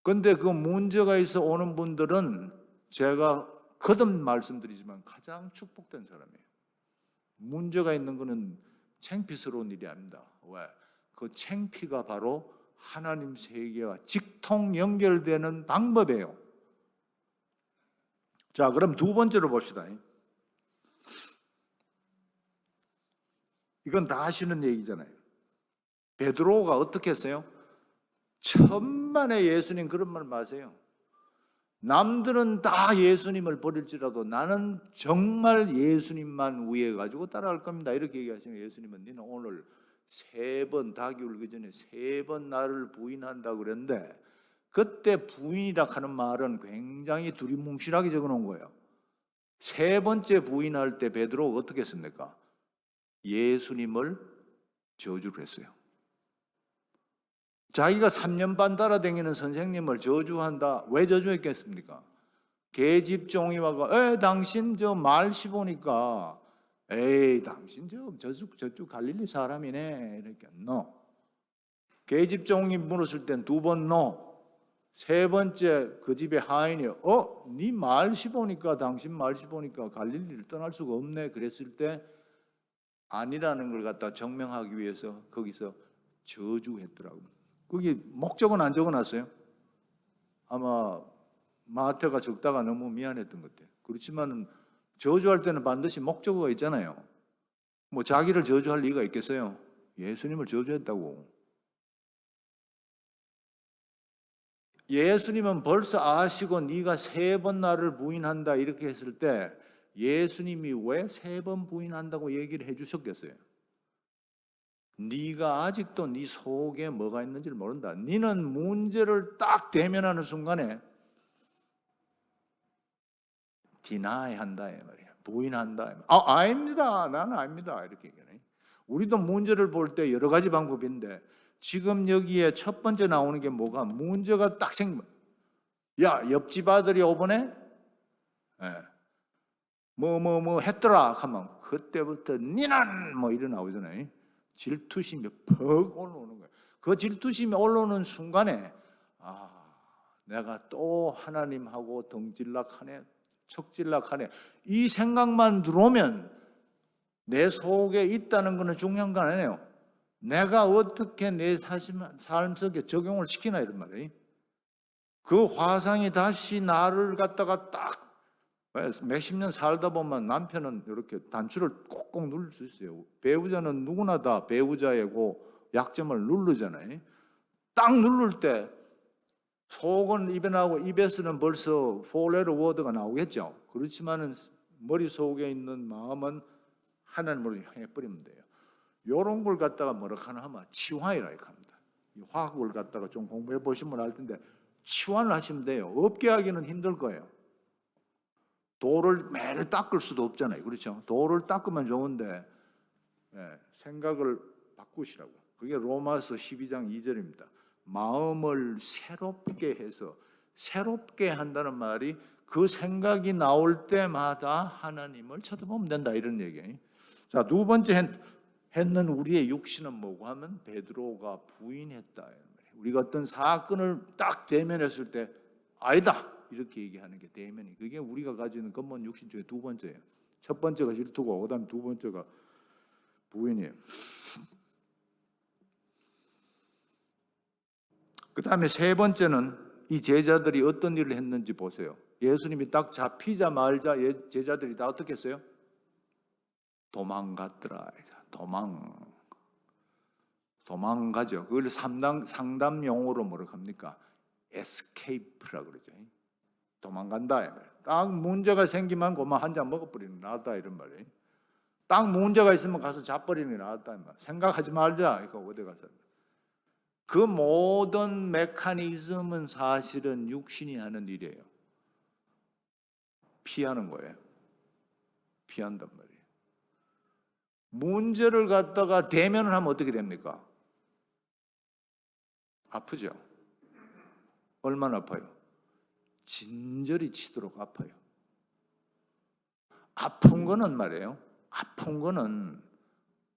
근데 그 문제가 있어 오는 분들은 제가 거듭 말씀드리지만 가장 축복된 사람이에요. 문제가 있는 것은 창피스러운 일이 아닙니다. 왜? 그 창피가 바로 하나님 세계와 직통 연결되는 방법이에요. 자, 그럼 두 번째로 봅시다. 이건 다 아시는 얘기잖아요. 베드로가 어떻게 했어요? 천만에 예수님 그런 말 마세요. 남들은 다 예수님을 버릴지라도 나는 정말 예수님만 위해 가지고 따라갈 겁니다. 이렇게 얘기하시면 예수님은 너는 오늘 3번 닭이 울기 전에 3번 나를 부인한다 그랬는데 그때 부인이라 하는 말은 굉장히 두리뭉실하게 적어놓은 거예요. 3번째 부인할 때 베드로가 어떻게 했습니까? 예수님을 저주를 했어요. 자기가 3년 반 따라다니는 선생님을 저주한다. 왜 저주했겠습니까? 계집종이 와가 당신 저 말씨 보니까 당신 저쪽 갈릴리 사람이네. 이렇게 no. 계집종이 물었을 땐 2번 no. 3번째 그 집의 하인이 네 말씨 보니까 당신 말씨 보니까 갈릴리를 떠날 수가 없네. 그랬을 때 아니라는 걸 갖다 증명하기 위해서 거기서 저주했더라고요. 거기 목적은 안 적어놨어요. 아마 마태가 적다가 너무 미안했던 것 같아요. 그렇지만 저주할 때는 반드시 목적어가 있잖아요. 뭐 자기를 저주할 리가 있겠어요? 예수님을 저주했다고. 예수님은 벌써 아시고 네가 3번 나를 부인한다 이렇게 했을 때 예수님이 왜 3번 부인한다고 얘기를 해주셨겠어요? 네가 아직도 네 속에 뭐가 있는지를 모른다. 네는 문제를 딱 대면하는 순간에 디나이 한다 이 말이야. 부인한다. 아닙니다. 나는 아닙니다. 이렇게 얘기하네. 우리도 문제를 볼 때 여러 가지 방법인데 지금 여기에 첫 번째 나오는 게 뭐가 문제가 딱 야, 옆집 아들이 오번에 뭐 했더라 하면 그때부터 니는 뭐 이래 나오잖아요. 질투심이 퍽 올라오는 거예요. 그 질투심이 올라오는 순간에 내가 또 하나님하고 덩질락하네, 척질락하네 이 생각만 들어오면 내 속에 있다는 것은 중요한 거 아니에요. 내가 어떻게 내 삶 속에 적용을 시키나 이런 말이에요. 그 화상이 다시 나를 갖다가 딱 몇십 년 살다 보면 남편은 이렇게 단추를 꼭꼭 누를 수 있어요. 배우자는 누구나 다 배우자이고 약점을 누르잖아요. 딱 누를 때 속은 입에 나오고 입에서는 벌써 4letter word가 나오겠죠. 그렇지만은 머릿속에 있는 마음은 하나님으로 향해 버리면 돼요. 이런 걸 갖다가 뭐라 하면 치환이라 합니다. 이 화학을 갖다가 좀 공부해 보시면 알 텐데 치환을 하시면 돼요. 없게 하기는 힘들 거예요. 돌을 매일 닦을 수도 없잖아요. 그렇죠? 돌을 닦으면 좋은데 생각을 바꾸시라고. 그게 로마서 12장 2절입니다. 마음을 새롭게 해서 새롭게 한다는 말이 그 생각이 나올 때마다 하나님을 쳐다보면 된다 이런 얘기예요. 자, 두 번째 했는 우리의 육신은 뭐고 하면 베드로가 부인했다. 우리가 어떤 사건을 딱 대면했을 때 아니다 이렇게 얘기하는 게 대면이. 그게 우리가 가지고 있는 근본 육신 중에 두 번째예요. 첫 번째가 질투고 그다음 두 번째가 부인이에요. 그다음에 세 번째는 이 제자들이 어떤 일을 했는지 보세요. 예수님이 딱 잡히자마자 제자들이 다 어떻게 했어요? 도망갔더라. 도망가죠. 그걸 상담 용어로 뭐라고 합니까? escape라고 그러죠. 도망간다. 딱 문제가 생기면 그만 한 잔 먹어버리는 게 낫다 이런 말이에요. 딱 문제가 있으면 가서 잡버리는 게 낫다. 생각하지 말자. 이거 어디 가서. 그 모든 메커니즘은 사실은 육신이 하는 일이에요. 피하는 거예요. 피한단 말이에요. 문제를 갖다가 대면을 하면 어떻게 됩니까? 아프죠? 얼마나 아파요? 진저리 치도록 아파요. 아픈 거는 말이에요. 아픈 거는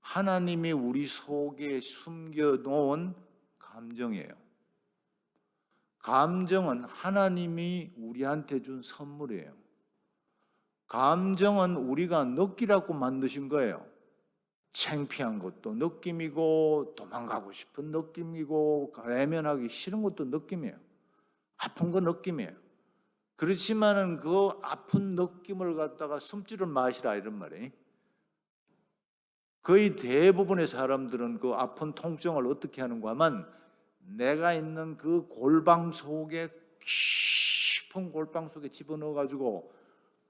하나님이 우리 속에 숨겨놓은 감정이에요. 감정은 하나님이 우리한테 준 선물이에요. 감정은 우리가 느끼라고 만드신 거예요. 창피한 것도 느낌이고, 도망가고 싶은 느낌이고, 외면하기 싫은 것도 느낌이에요. 아픈 거 느낌이에요. 그렇지만은 그 아픈 느낌을 갖다가 숨지를 마시라 이런 말이에요. 거의 대부분의 사람들은 그 아픈 통증을 어떻게 하는가 하면 내가 있는 그 골방 속에, 깊은 골방 속에 집어넣어 가지고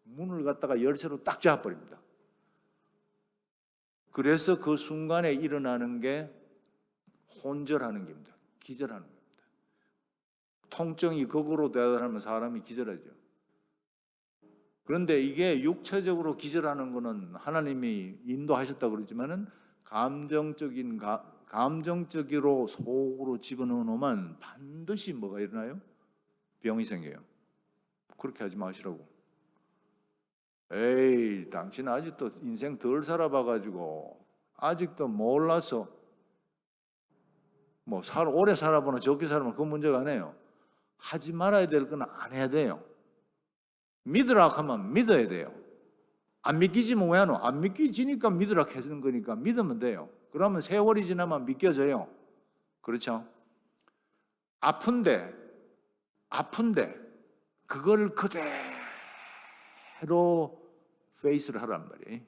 문을 갖다가 열쇠로 딱 잡아버립니다. 그래서 그 순간에 일어나는 게 혼절하는 겁니다. 기절하는 겁니다. 통증이 극으로 대단하면 사람이 기절하죠. 그런데 이게 육체적으로 기절하는 거는 하나님이 인도하셨다고 그러지만은 감정적으로 속으로 집어넣어 놓으면 반드시 뭐가 일어나요? 병이 생겨요. 그렇게 하지 마시라고. 에이, 당신 아직도 인생 덜 살아봐가지고 아직도 몰라서 오래 살아보나 적게 살아보나 그 문제가 아니에요. 하지 말아야 될 건 안 해야 돼요. 믿으라 하면 믿어야 돼요. 안 믿기지면 왜 하노? 안 믿기지니까 믿으라 해주는 거니까 믿으면 돼요. 그러면 세월이 지나면 믿겨져요. 그렇죠? 아픈데 그걸 그대로 페이스를 하란 말이에요.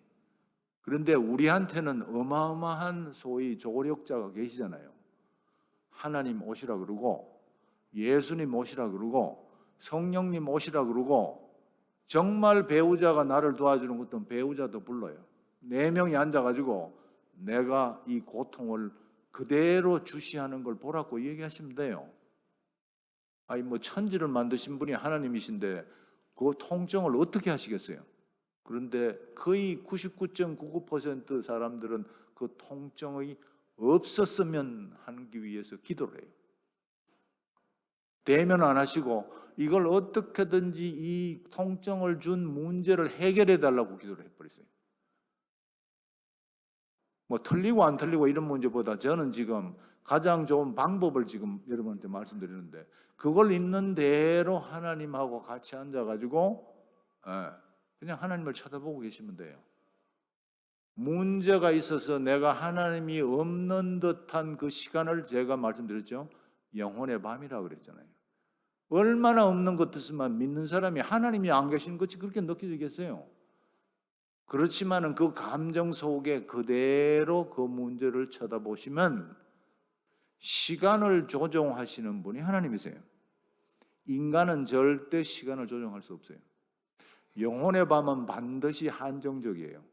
그런데 우리한테는 어마어마한 소위 조력자가 계시잖아요. 하나님 오시라 그러고, 예수님 오시라 그러고, 성령님 오시라 그러고, 정말 배우자가 나를 도와주는 것도 배우자도 불러요. 4명이 앉아가지고 내가 이 고통을 그대로 주시하는 걸 보라고 얘기하시면 돼요. 아니 천지를 만드신 분이 하나님이신데 그 통증을 어떻게 하시겠어요? 그런데 거의 99.99% 사람들은 그 통증이 없었으면 하기 위해서 기도를 해요. 대면 안 하시고 이걸 어떻게든지 이 통증을 준 문제를 해결해 달라고 기도를 해버렸어요. 틀리고 안 틀리고 이런 문제보다 저는 지금 가장 좋은 방법을 지금 여러분한테 말씀드리는데 그걸 있는 대로 하나님하고 같이 앉아가지고 그냥 하나님을 쳐다보고 계시면 돼요. 문제가 있어서 내가 하나님이 없는 듯한 그 시간을 제가 말씀드렸죠. 영혼의 밤이라고 그랬잖아요. 얼마나 없는 것 같으면 믿는 사람이 하나님이 안 계신 것이 그렇게 느껴지겠어요? 그렇지만은 그 감정 속에 그대로 그 문제를 쳐다보시면 시간을 조정하시는 분이 하나님이세요. 인간은 절대 시간을 조정할 수 없어요. 영혼의 밤은 반드시 한정적이에요.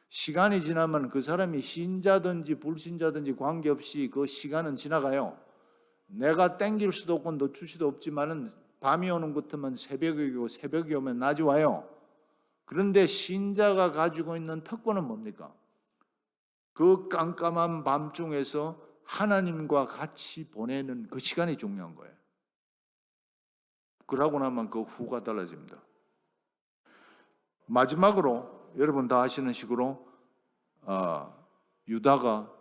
시간이 지나면 그 사람이 신자든지 불신자든지 관계없이 그 시간은 지나가요. 내가 땡길 수도 없고 늦출 수도 없지만은 밤이 오는 것 같으면 새벽이 오고 새벽이 오면 낮이 와요. 그런데 신자가 가지고 있는 특권은 뭡니까? 그 깜깜한 밤중에서 하나님과 같이 보내는 그 시간이 중요한 거예요. 그러고 나면 그 후가 달라집니다. 마지막으로 여러분 다 아시는 식으로 유다가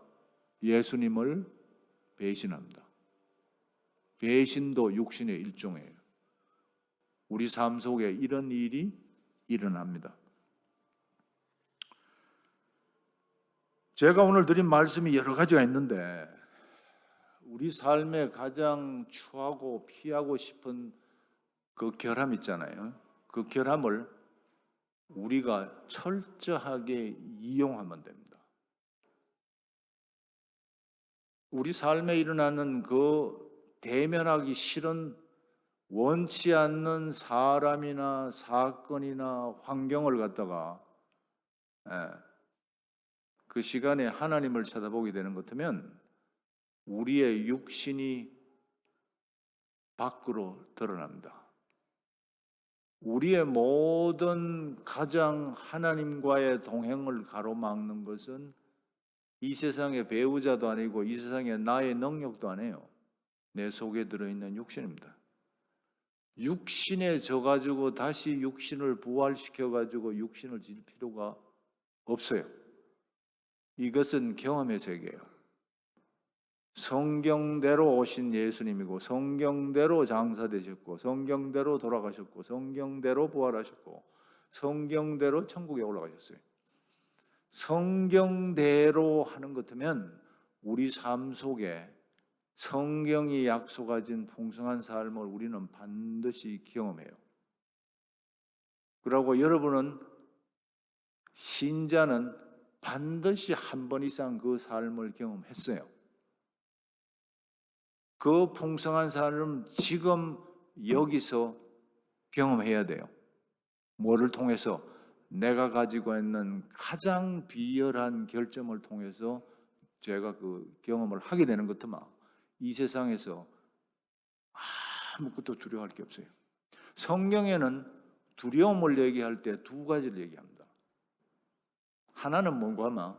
예수님을 배신합니다. 배신도 육신의 일종이에요. 우리 삶 속에 이런 일이 일어납니다. 제가 오늘 드린 말씀이 여러 가지가 있는데 우리 삶에 가장 추하고 피하고 싶은 그 결함 있잖아요. 그 결함을 우리가 철저하게 이용하면 됩니다. 우리 삶에 일어나는 그 대면하기 싫은 원치 않는 사람이나 사건이나 환경을 갖다가 그 시간에 하나님을 쳐다보게 되는 것 같으면 우리의 육신이 밖으로 드러납니다. 우리의 모든 가장 하나님과의 동행을 가로막는 것은 이 세상의 배우자도 아니고 이 세상의 나의 능력도 아니에요. 내 속에 들어있는 육신입니다. 육신에 져가지고 다시 육신을 부활시켜가지고 육신을 질 필요가 없어요. 이것은 경험의 세계예요. 성경대로 오신 예수님이고 성경대로 장사되셨고 성경대로 돌아가셨고 성경대로 부활하셨고 성경대로 천국에 올라가셨어요. 성경대로 하는 것 같으면 우리 삶 속에 성경이 약속하신 풍성한 삶을 우리는 반드시 경험해요. 그리고 여러분은 신자는 반드시 한 번 이상 그 삶을 경험했어요. 그 풍성한 삶을 지금 여기서 경험해야 돼요. 뭐를 통해서? 내가 가지고 있는 가장 비열한 결점을 통해서 제가 그 경험을 하게 되는 것만 이 세상에서 아무것도 두려워할 게 없어요. 성경에는 두려움을 얘기할 때 두 가지를 얘기합니다. 하나는 뭔가 하면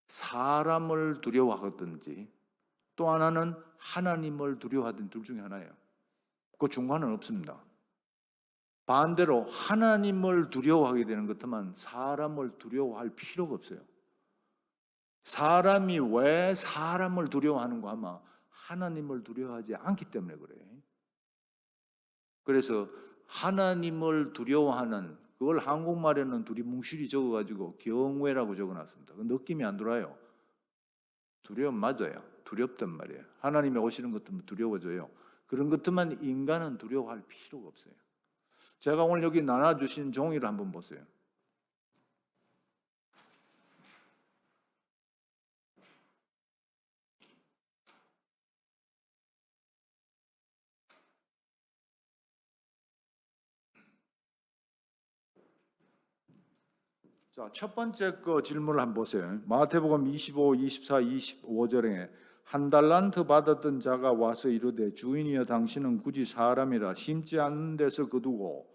사람을 두려워하든지 또 하나는 하나님을 두려워하든 둘 중에 하나예요. 그 중간은 없습니다. 반대로 하나님을 두려워하게 되는 것만 사람을 두려워할 필요가 없어요. 사람이 왜 사람을 두려워하는가 하면 하나님을 두려워하지 않기 때문에 그래요. 그래서 하나님을 두려워하는 그걸 한국말에는 두리뭉실이 적어가지고 경외라고 적어놨습니다. 느낌이 안 들어요. 두려움 맞아요. 두렵단 말이에요. 하나님이 오시는 것들은 두려워져요. 그런 것들만 인간은 두려워할 필요가 없어요. 제가 오늘 여기 나눠주신 종이를 한번 보세요. 자, 첫 번째 거 질문을 한번 보세요. 마태복음 25, 24, 25절에 한 달란트 받았던 자가 와서 이르되 주인이여 당신은 굳이 사람이라 심지 않는 데서 거두고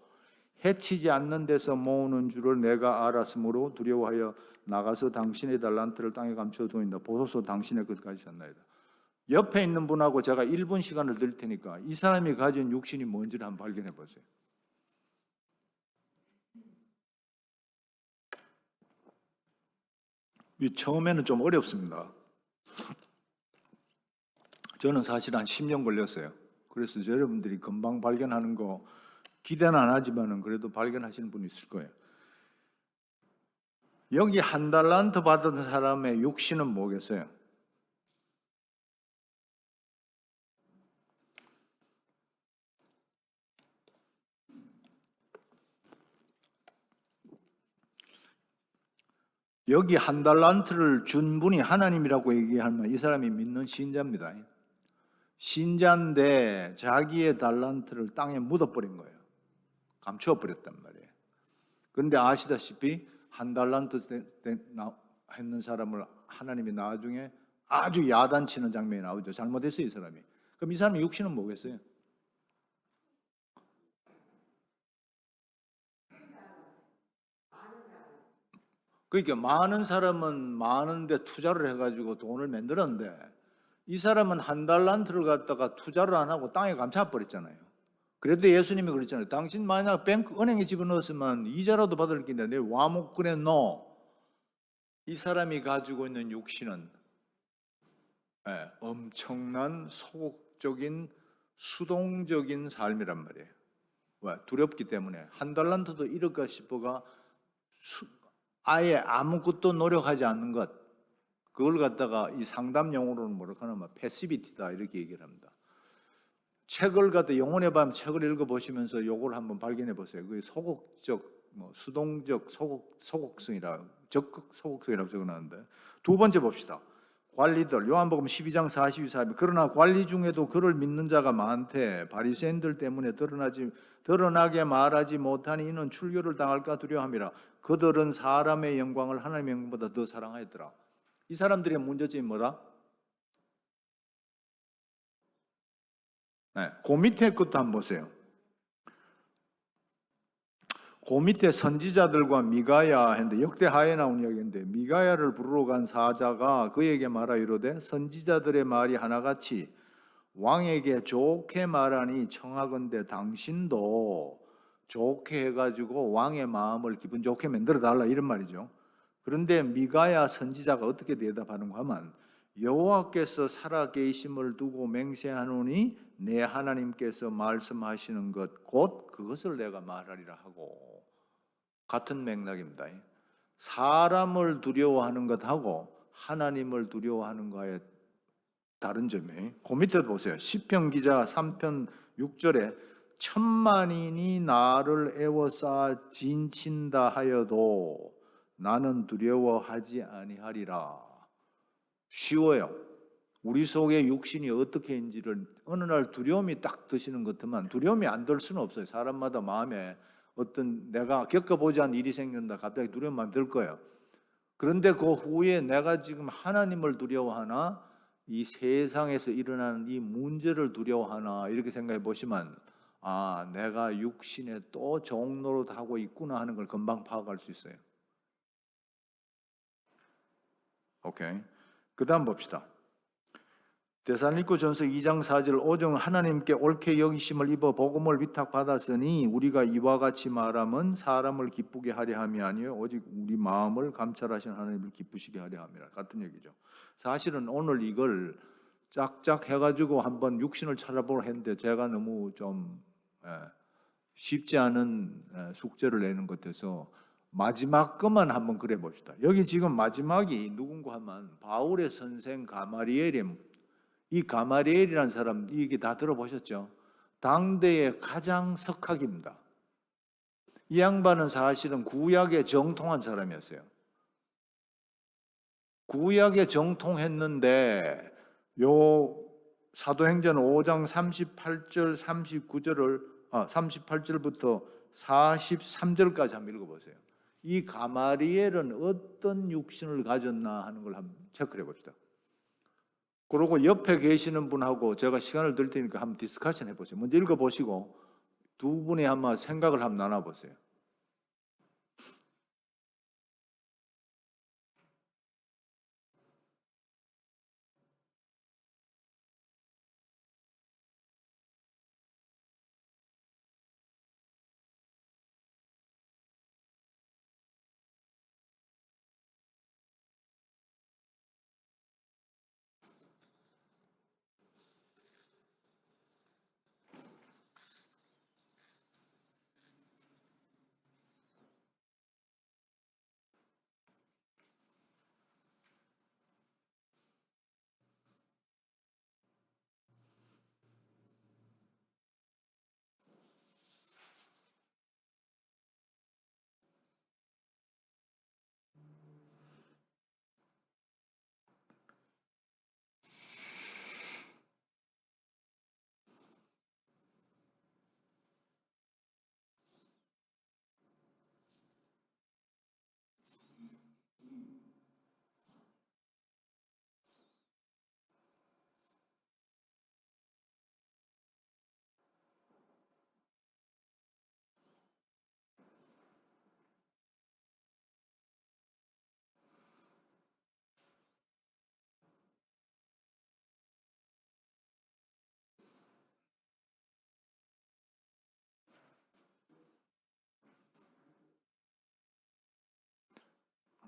해치지 않는 데서 모으는 줄을 내가 알았으므로 두려워하여 나가서 당신의 달란트를 땅에 감춰두인다. 보소서 당신의 것까지 샀나이다. 옆에 있는 분하고 제가 1분 시간을 드릴 테니까 이 사람이 가진 육신이 뭔지를 한번 발견해 보세요. 처음에는 좀 어렵습니다. 저는 사실 한 10년 걸렸어요. 그래서 여러분들이 금방 발견하는 거 기대는 안 하지만은 그래도 발견하시는 분이 있을 거예요. 여기 한 달란트 받은 사람의 육신은 뭐겠어요? 여기 한 달란트를 준 분이 하나님이라고 얘기하면 이 사람이 믿는 신자입니다. 신자인데 자기의 달란트를 땅에 묻어버린 거예요. 감추어버렸단 말이에요. 그런데 아시다시피 한 달란트 했는 사람을 하나님이 나중에 아주 야단치는 장면이 나오죠. 잘못했어요, 이 사람이. 그럼 이 사람의 육신은 뭐겠어요? 그러니까 많은 사람은 많은데 투자를 해가지고 돈을 만들었는데 이 사람은 한 달란트를 갖다가 투자를 안 하고 땅에 감춰버렸잖아요. 그래도 예수님이 그랬잖아요. 당신 만약 은행에 집어넣었으면 이자라도 받을 긴데 내 와목근에 넣어. 이 사람이 가지고 있는 육신은 엄청난 소극적인 수동적인 삶이란 말이에요. 왜? 두렵기 때문에 한 달란트도 잃을까 싶어가 아예 아무것도 노력하지 않는 것, 그걸 갖다가 이 상담 용어로는 뭐라고 하냐면 패시비티다 이렇게 얘기를 합니다. 책을 갖다 영혼의 밤 책을 읽어보시면서 이걸 한번 발견해 보세요. 그게 소극적, 수동적 소극성이라 적극 소극성이라고 적어놨는데 두 번째 봅시다. 관리들 요한복음 12장 42, 43 그러나 관리 중에도 그를 믿는 자가 많대 바리새인들 때문에 드러나게 말하지 못하니 이는 출교를 당할까 두려워함이라. 그들은 사람의 영광을 하나님의 영광보다 더 사랑하였더라. 이 사람들의 문제점이 뭐라? 그 밑에 것도 한번 보세요. 그 밑에 선지자들과 미가야 했는데 역대하에 나온 이야기인데 미가야를 부르러 간 사자가 그에게 말하 이르되 선지자들의 말이 하나같이 왕에게 좋게 말하니 청하건대 당신도 좋게 해가지고 왕의 마음을 기분 좋게 만들어 달라 이런 말이죠. 그런데 미가야 선지자가 어떻게 대답하는가 하면 여호와께서 살아계심을 두고 맹세하노니 내 하나님께서 말씀하시는 것 곧 그것을 내가 말하리라 하고, 같은 맥락입니다. 사람을 두려워하는 것하고 하나님을 두려워하는 거에 다른 점이, 그 밑에 보세요. 시편 기자 3편 6절에 천만인이 나를 애워싸 진친다 하여도 나는 두려워하지 아니하리라. 쉬워요. 우리 속에 육신이 어떻게 인지를 어느 날 두려움이 딱 드시는 것 같으면 두려움이 안 들 수는 없어요. 사람마다 마음에 어떤 내가 겪어보지 않은 일이 생긴다 갑자기 두려운 마음이 들 거예요. 그런데 그 후에 내가 지금 하나님을 두려워하나 이 세상에서 일어나는 이 문제를 두려워하나 이렇게 생각해 보시면, 아, 내가 육신에 또 종노릇 하고 있구나 하는 걸 금방 파악할 수 있어요. 오케이. 그 다음 봅시다. 데살로니가전서 2장 4절 오직 하나님께 옳게 여기심을 입어 복음을 위탁받았으니 우리가 이와 같이 말함은 사람을 기쁘게 하려 함이 아니요 오직 우리 마음을 감찰하시는 하나님을 기쁘시게 하려 함이라. 같은 얘기죠. 사실은 오늘 이걸 짝짝 해가지고 한번 육신을 찾아보려 했는데 제가 너무 좀 쉽지 않은 숙제를 내는 것 같아서 마지막 것만 한번 그래 봅시다. 여기 지금 마지막이 누군가 하면 바울의 선생 가마리엘이, 이 가마리엘이라는 사람 이게 다 들어보셨죠? 당대의 가장 석학입니다. 이 양반은 사실은 구약에 정통한 사람이었어요. 구약에 정통했는데 요 사도행전 5장 38절 38절부터 43절까지 한번 읽어보세요. 이 가마리엘은 어떤 육신을 가졌나 하는 걸 한번 체크해 봅시다. 그리고 옆에 계시는 분하고 제가 시간을 드릴 테니까 한번 디스커션 해보세요. 먼저 읽어보시고 두 분이 한번 생각을 한번 나눠보세요.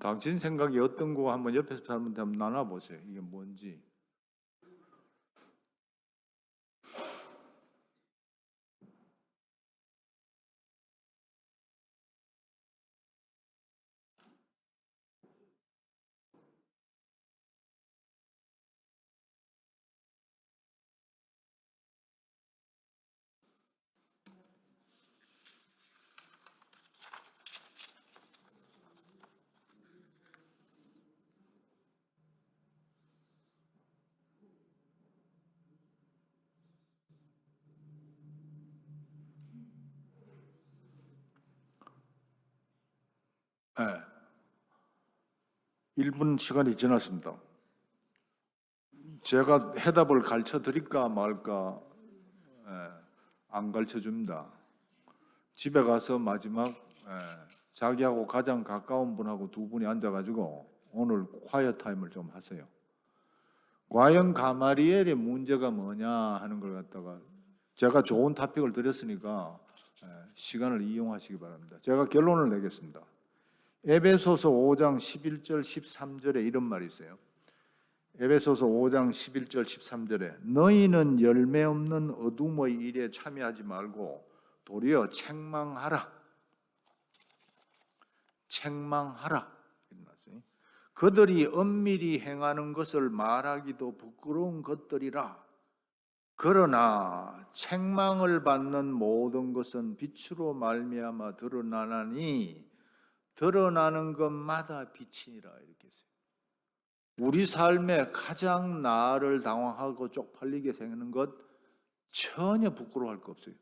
당신 생각이 어떤 거 한번 옆에서 사람한테 한번 나눠보세요. 이게 뭔지. 네. 1분 시간이 지났습니다. 제가 해답을 가르쳐 드릴까 말까, 안 가르쳐 줍니다. 집에 가서 마지막 자기하고 가장 가까운 분하고 두 분이 앉아가지고 오늘 콰이어 타임을 좀 하세요. 과연 가마리엘의 문제가 뭐냐 하는 걸 갖다가 제가 좋은 토픽을 드렸으니까 시간을 이용하시기 바랍니다. 제가 결론을 내겠습니다. 에베소서 5장 11절 13절에 이런 말이 있어요. 에베소서 5장 11절 13절에 너희는 열매 없는 어둠의 일에 참여하지 말고 도리어 책망하라. 책망하라. 그들이 엄밀히 행하는 것을 말하기도 부끄러운 것들이라. 그러나 책망을 받는 모든 것은 빛으로 말미암아 드러나나니 드러나는 것마다 빛이니라. 이렇게 했어요. 우리 삶에 가장 나를 당황하고 쪽팔리게 생기는 것 전혀 부끄러워할 거 없어요.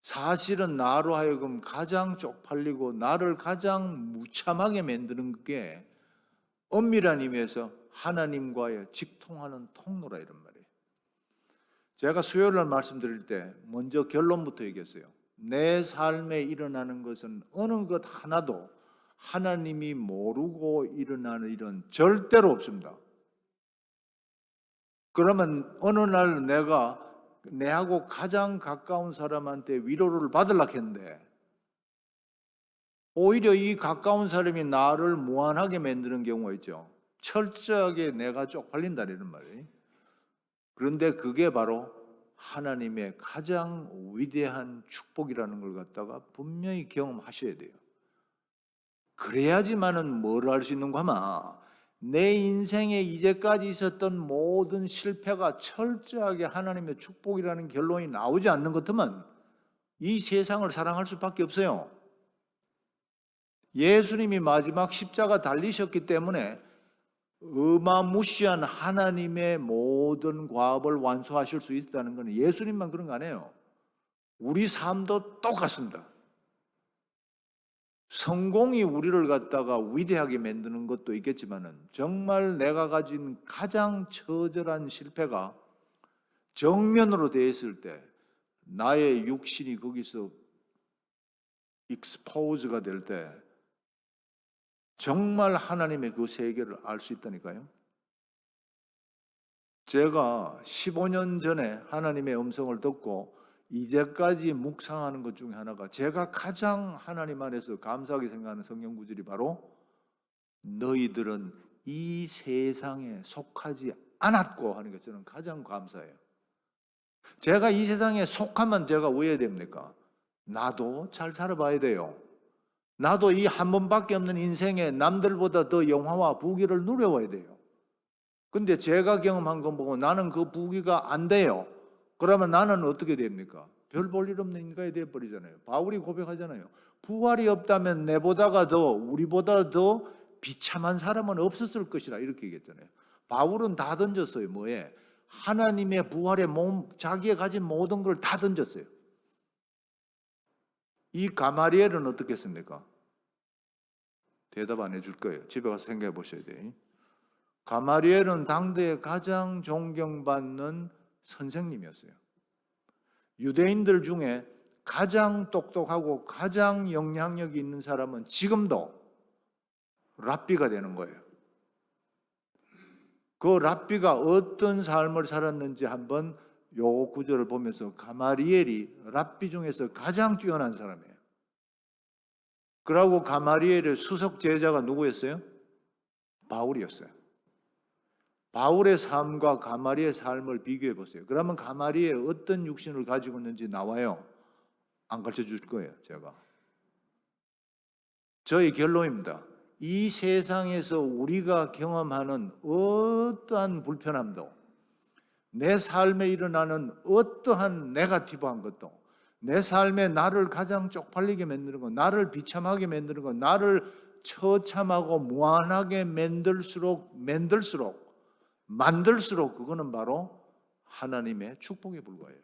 사실은 나로 하여금 가장 쪽팔리고 나를 가장 무참하게 만드는 게 엄밀한 의미에서 하나님과의 직통하는 통로라 이런 말이에요. 제가 수요일 날 말씀드릴 때 먼저 결론부터 얘기했어요. 내 삶에 일어나는 것은 어느 것 하나도 하나님이 모르고 일어나는 일은 절대로 없습니다. 그러면 어느 날 내가 내하고 가장 가까운 사람한테 위로를 받으려고 했는데 오히려 이 가까운 사람이 나를 무안하게 만드는 경우가 있죠. 철저하게 내가 쪽팔린다는 말이에요. 그런데 그게 바로 하나님의 가장 위대한 축복이라는 걸 갖다가 분명히 경험하셔야 돼요. 그래야지만은 뭘 할 수 있는가 하면 내 인생에 이제까지 있었던 모든 실패가 철저하게 하나님의 축복이라는 결론이 나오지 않는 것 같으면 이 세상을 사랑할 수밖에 없어요. 예수님이 마지막 십자가 달리셨기 때문에 어마무시한 하나님의 모든 과업을 완수하실 수 있다는 것은 예수님만 그런 거 아니에요. 우리 삶도 똑같습니다. 성공이 우리를 갖다가 위대하게 만드는 것도 있겠지만은 정말 내가 가진 가장 처절한 실패가 정면으로 대했을 때 나의 육신이 거기서 익스포즈가 될 때 정말 하나님의 그 세계를 알 수 있다니까요. 제가 15년 전에 하나님의 음성을 듣고 이제까지 묵상하는 것 중에 하나가 제가 가장 하나님 안에서 감사하게 생각하는 성경 구절이 바로 너희들은 이 세상에 속하지 않았고 하는 게 저는 가장 감사해요. 제가 이 세상에 속하면 제가 왜 해야 됩니까? 나도 잘 살아봐야 돼요. 나도 이 한 번밖에 없는 인생에 남들보다 더 영화와 부귀를 누려와야 돼요. 근데 제가 경험한 거 보고 나는 그 부귀가 안 돼요. 그러면 나는 어떻게 됩니까? 별 볼 일 없는 인간이 되어버리잖아요. 바울이 고백하잖아요. 부활이 없다면 내보다가 더 우리보다 더 비참한 사람은 없었을 것이라 이렇게 얘기했잖아요. 바울은 다 던졌어요. 뭐에? 하나님의 부활의 몸, 자기가 가진 모든 걸 다 던졌어요. 이 가마리엘은 어떻겠습니까? 대답 안 해줄 거예요. 집에 가서 생각해 보셔야 돼요. 가마리엘은 당대에 가장 존경받는 선생님이었어요. 유대인들 중에 가장 똑똑하고 가장 영향력이 있는 사람은 지금도 랍비가 되는 거예요. 그 랍비가 어떤 삶을 살았는지 한번 요 구절을 보면서 가마리엘이 랍비 중에서 가장 뛰어난 사람이에요. 그러고 가마리엘의 수석 제자가 누구였어요? 바울이었어요. 바울의 삶과 가마리의 삶을 비교해 보세요. 그러면 가마리의 어떤 육신을 가지고 있는지 나와요? 안 가르쳐 줄 거예요, 제가. 저의 결론입니다. 이 세상에서 우리가 경험하는 어떠한 불편함도, 내 삶에 일어나는 어떠한 네거티브한 것도, 내 삶에 나를 가장 쪽팔리게 만드는 것, 나를 비참하게 만드는 것, 나를 처참하고 무한하게 만들수록 그거는 바로 하나님의 축복에 불과해요.